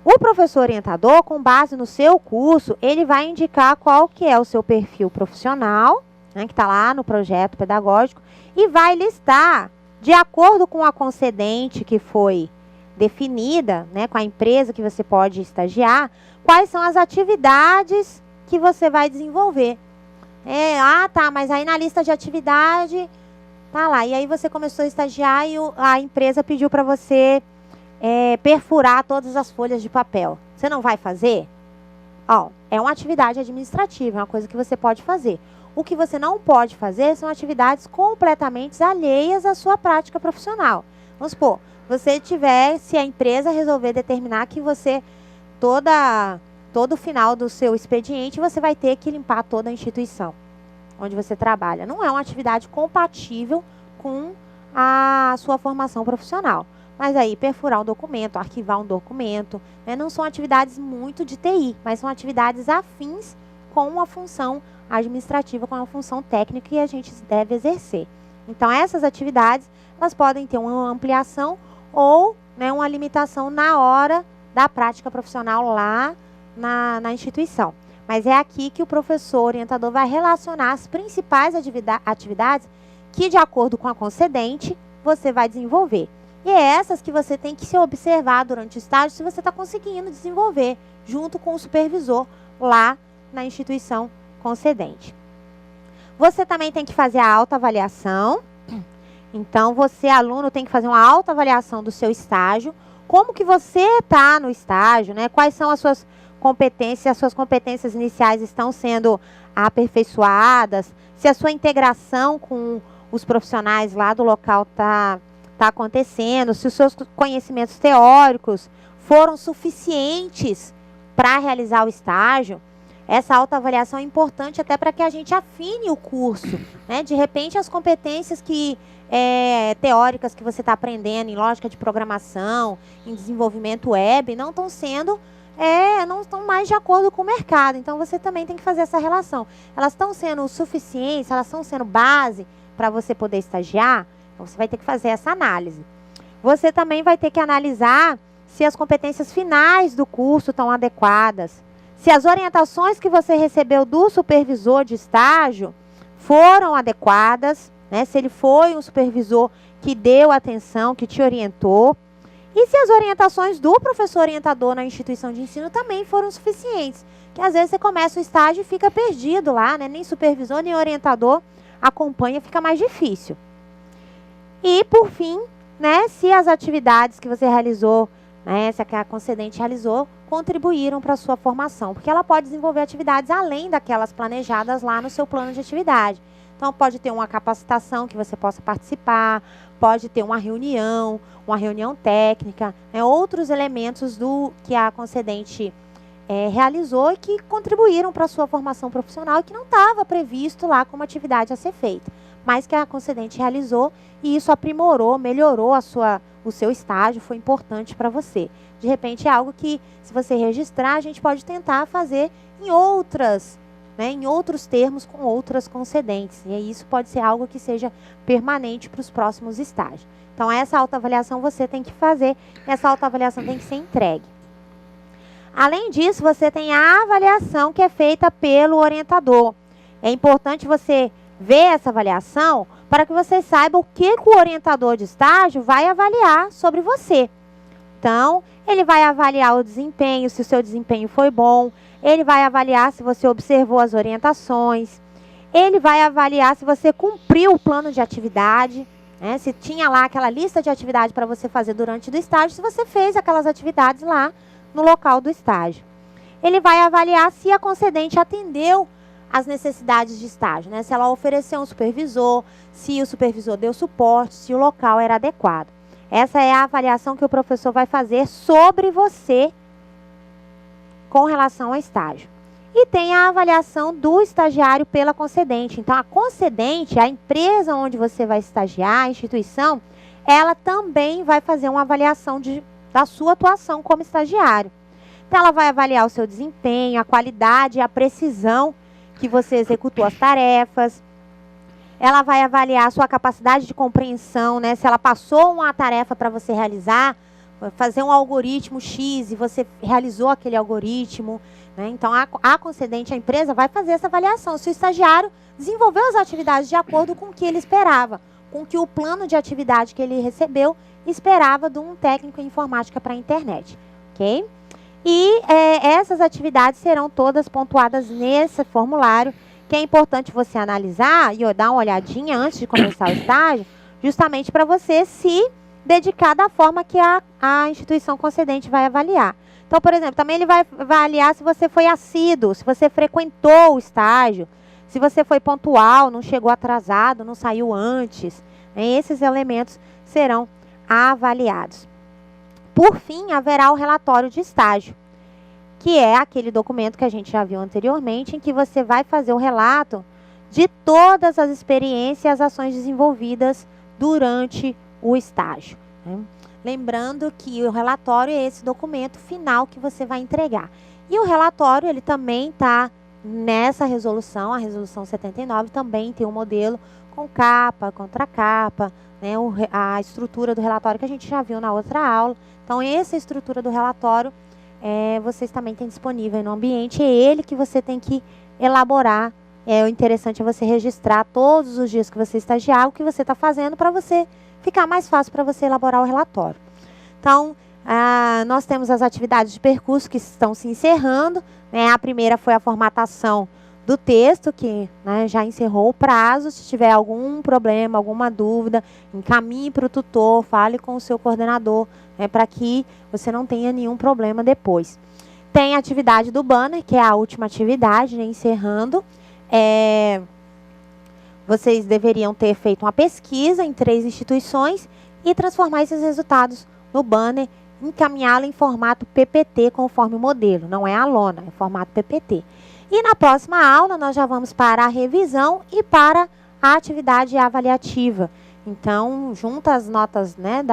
[SPEAKER 2] O professor orientador, com base no seu curso, ele vai indicar qual que é o seu perfil profissional, né, que está lá no projeto pedagógico, e vai listar, de acordo com a concedente que foi definida, né, com a empresa que você pode estagiar, quais são as atividades que você vai desenvolver. Tá, mas aí na lista de atividade, tá lá. E aí você começou a estagiar e a empresa pediu para você perfurar todas as folhas de papel. Você não vai fazer? É uma atividade administrativa, é uma coisa que você pode fazer. O que você não pode fazer são atividades completamente alheias à sua prática profissional. Vamos supor, se a empresa resolver determinar que você, todo final do seu expediente, você vai ter que limpar toda a instituição onde você trabalha. Não é uma atividade compatível com a sua formação profissional. Mas aí, perfurar um documento, arquivar um documento, né, não são atividades muito de TI, mas são atividades afins com uma função administrativa, com uma função técnica que a gente deve exercer. Então, essas atividades, elas podem ter uma ampliação ou, né, uma limitação na hora da prática profissional lá na instituição. Mas é aqui que o professor orientador vai relacionar as principais atividades que, de acordo com a concedente, você vai desenvolver. E é essas que você tem que se observar durante o estágio se você está conseguindo desenvolver junto com o supervisor lá na instituição concedente. Você também tem que fazer a autoavaliação. Então, você, aluno, tem que fazer uma autoavaliação do seu estágio, como que você está no estágio, né? Quais são as suas competências iniciais estão sendo aperfeiçoadas, se a sua integração com os profissionais lá do local está acontecendo, se os seus conhecimentos teóricos foram suficientes para realizar o estágio. Essa autoavaliação é importante até para que a gente afine o curso, né? De repente, as competências teóricas que você está aprendendo em lógica de programação, em desenvolvimento web, não estão sendo, não estão mais de acordo com o mercado. Então, você também tem que fazer essa relação. Elas estão sendo suficientes, elas estão sendo base para você poder estagiar? Então, você vai ter que fazer essa análise. Você também vai ter que analisar se as competências finais do curso estão adequadas, se as orientações que você recebeu do supervisor de estágio foram adequadas, né? Se ele foi um supervisor que deu atenção, que te orientou, e se as orientações do professor orientador na instituição de ensino também foram suficientes. Que às vezes você começa o estágio e fica perdido lá, né? Nem supervisor, nem orientador acompanha, fica mais difícil. E, por fim, né, se as atividades que você realizou, né, se a concedente realizou, contribuíram para a sua formação. Porque ela pode desenvolver atividades além daquelas planejadas lá no seu plano de atividade. Então, pode ter uma capacitação que você possa participar, pode ter uma reunião técnica, né, outros elementos que a concedente realizou e que contribuíram para a sua formação profissional e que não estava previsto lá como atividade a ser feita, mas que a concedente realizou e isso aprimorou, melhorou o seu estágio, foi importante para você. De repente é algo que, se você registrar, a gente pode tentar fazer em outros termos com outras concedentes. E isso pode ser algo que seja permanente para os próximos estágios. Então, essa autoavaliação você tem que fazer, essa autoavaliação tem que ser entregue. Além disso, você tem a avaliação que é feita pelo orientador. É importante você ver essa avaliação para que você saiba o que o orientador de estágio vai avaliar sobre você. Então, ele vai avaliar o desempenho, se o seu desempenho foi bom, ele vai avaliar se você observou as orientações, ele vai avaliar se você cumpriu o plano de atividade, né? Se tinha lá aquela lista de atividades para você fazer durante o estágio, se você fez aquelas atividades lá no local do estágio. Ele vai avaliar se a concedente atendeu as necessidades de estágio, né? Se ela ofereceu um supervisor, se o supervisor deu suporte, se o local era adequado. Essa é a avaliação que o professor vai fazer sobre você com relação ao estágio. E tem a avaliação do estagiário pela concedente. Então, a concedente, a empresa onde você vai estagiar, a instituição, ela também vai fazer uma avaliação da sua atuação como estagiário. Então, ela vai avaliar o seu desempenho, a qualidade e a precisão que você executou as tarefas. Ela vai avaliar a sua capacidade de compreensão, né? Se ela passou uma tarefa para você realizar, fazer um algoritmo X e você realizou aquele algoritmo, né? Então, a concedente, a empresa, vai fazer essa avaliação. Se o estagiário desenvolveu as atividades de acordo com o que ele esperava, com que o plano de atividade que ele recebeu esperava de um técnico em informática para a internet, ok? E essas atividades serão todas pontuadas nesse formulário, que é importante você analisar e dar uma olhadinha antes de começar o estágio, justamente para você se dedicar da forma que a instituição concedente vai avaliar. Então, por exemplo, também ele vai avaliar se você foi assíduo, se você frequentou o estágio, se você foi pontual, não chegou atrasado, não saiu antes. Esses elementos serão avaliados. Por fim, haverá o relatório de estágio, que é aquele documento que a gente já viu anteriormente, em que você vai fazer o relato de todas as experiências e as ações desenvolvidas durante o estágio, né? Lembrando que o relatório é esse documento final que você vai entregar. E o relatório, ele também está nessa resolução, a resolução 79, também tem um modelo com capa, contracapa, né? A estrutura do relatório que a gente já viu na outra aula. Então, essa estrutura do relatório, vocês também têm disponível no ambiente, é ele que você tem que elaborar. O interessante é você registrar todos os dias que você estagiar, o que você está fazendo, para você ficar mais fácil para você elaborar o relatório. Então, nós temos as atividades de percurso que estão se encerrando, né? A primeira foi a formatação do texto, que né, já encerrou o prazo. Se tiver algum problema, alguma dúvida, encaminhe para o tutor, fale com o seu coordenador, né, para que você não tenha nenhum problema depois. Tem a atividade do banner, que é a última atividade, né, encerrando. Vocês deveriam ter feito uma pesquisa em 3 instituições e transformar esses resultados no banner, encaminhá-lo em formato PPT conforme o modelo. Não é a lona, é formato PPT. E na próxima aula nós já vamos para a revisão e para a atividade avaliativa. Então, junta as notas, né,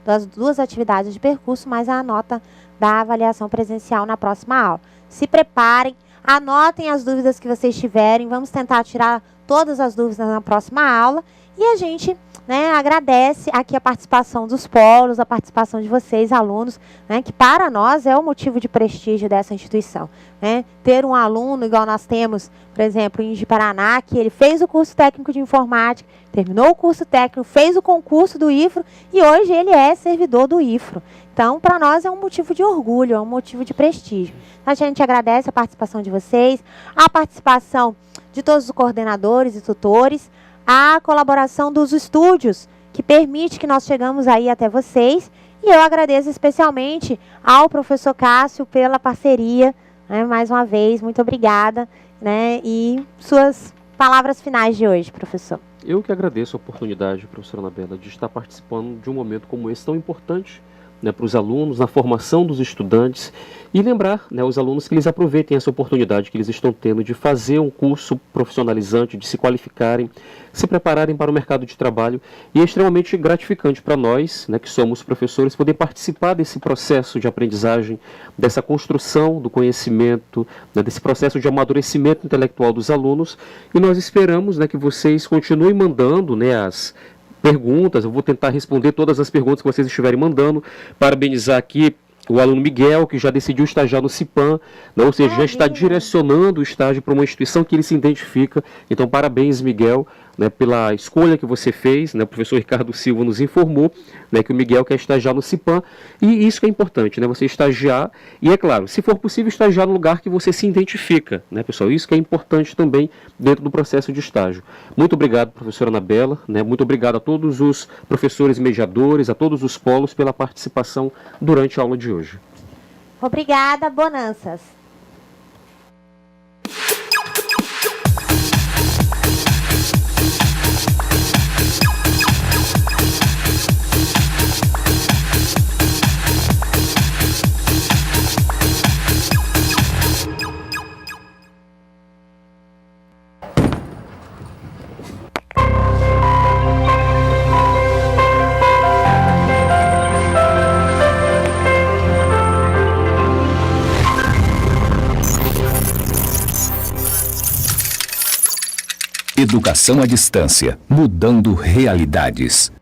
[SPEAKER 2] das 2 atividades de percurso, mais a nota da avaliação presencial na próxima aula. Se preparem, anotem as dúvidas que vocês tiverem, vamos tentar tirar todas as dúvidas na próxima aula. E a gente, né, agradece aqui a participação dos polos, a participação de vocês, alunos, né, que para nós é o motivo de prestígio dessa instituição. Né? Ter um aluno, igual nós temos, por exemplo, em Paraná, que ele fez o curso técnico de informática, terminou o curso técnico, fez o concurso do IFRO e hoje ele é servidor do IFRO. Então, para nós é um motivo de orgulho, é um motivo de prestígio. A gente agradece a participação de vocês, a participação de todos os coordenadores e tutores, a colaboração dos estúdios, que permite que nós chegamos aí até vocês. E eu agradeço especialmente ao professor Cássio pela parceria, né, mais uma vez, muito obrigada. Né, e suas palavras finais de hoje, professor.
[SPEAKER 3] Eu que agradeço a oportunidade, professora Anabela, de estar participando de um momento como esse tão importante, né, para os alunos, na formação dos estudantes, e lembrar, né, os alunos que eles aproveitem essa oportunidade que eles estão tendo de fazer um curso profissionalizante, de se qualificarem, se prepararem para o mercado de trabalho, e é extremamente gratificante para nós, né, que somos professores, poder participar desse processo de aprendizagem, dessa construção do conhecimento, né, desse processo de amadurecimento intelectual dos alunos, e nós esperamos, né, que vocês continuem mandando, né, as perguntas. Eu vou tentar responder todas as perguntas que vocês estiverem mandando. Parabenizar aqui o aluno Miguel, que já decidiu estagiar no CIPAM, né, ou seja, já está direcionando o estágio para uma instituição que ele se identifica. Então, parabéns, Miguel, né, pela escolha que você fez. Né, o professor Ricardo Silva nos informou, né, que o Miguel quer estagiar no CIPAM, e isso que é importante, né, você estagiar, e é claro, se for possível, estagiar no lugar que você se identifica, né, pessoal, isso que é importante também dentro do processo de estágio. Muito obrigado, professora Anabela, né, muito obrigado a todos os professores mediadores, a todos os polos pela participação durante a aula de hoje.
[SPEAKER 2] Obrigada, bonanças.
[SPEAKER 1] Educação à distância, mudando realidades.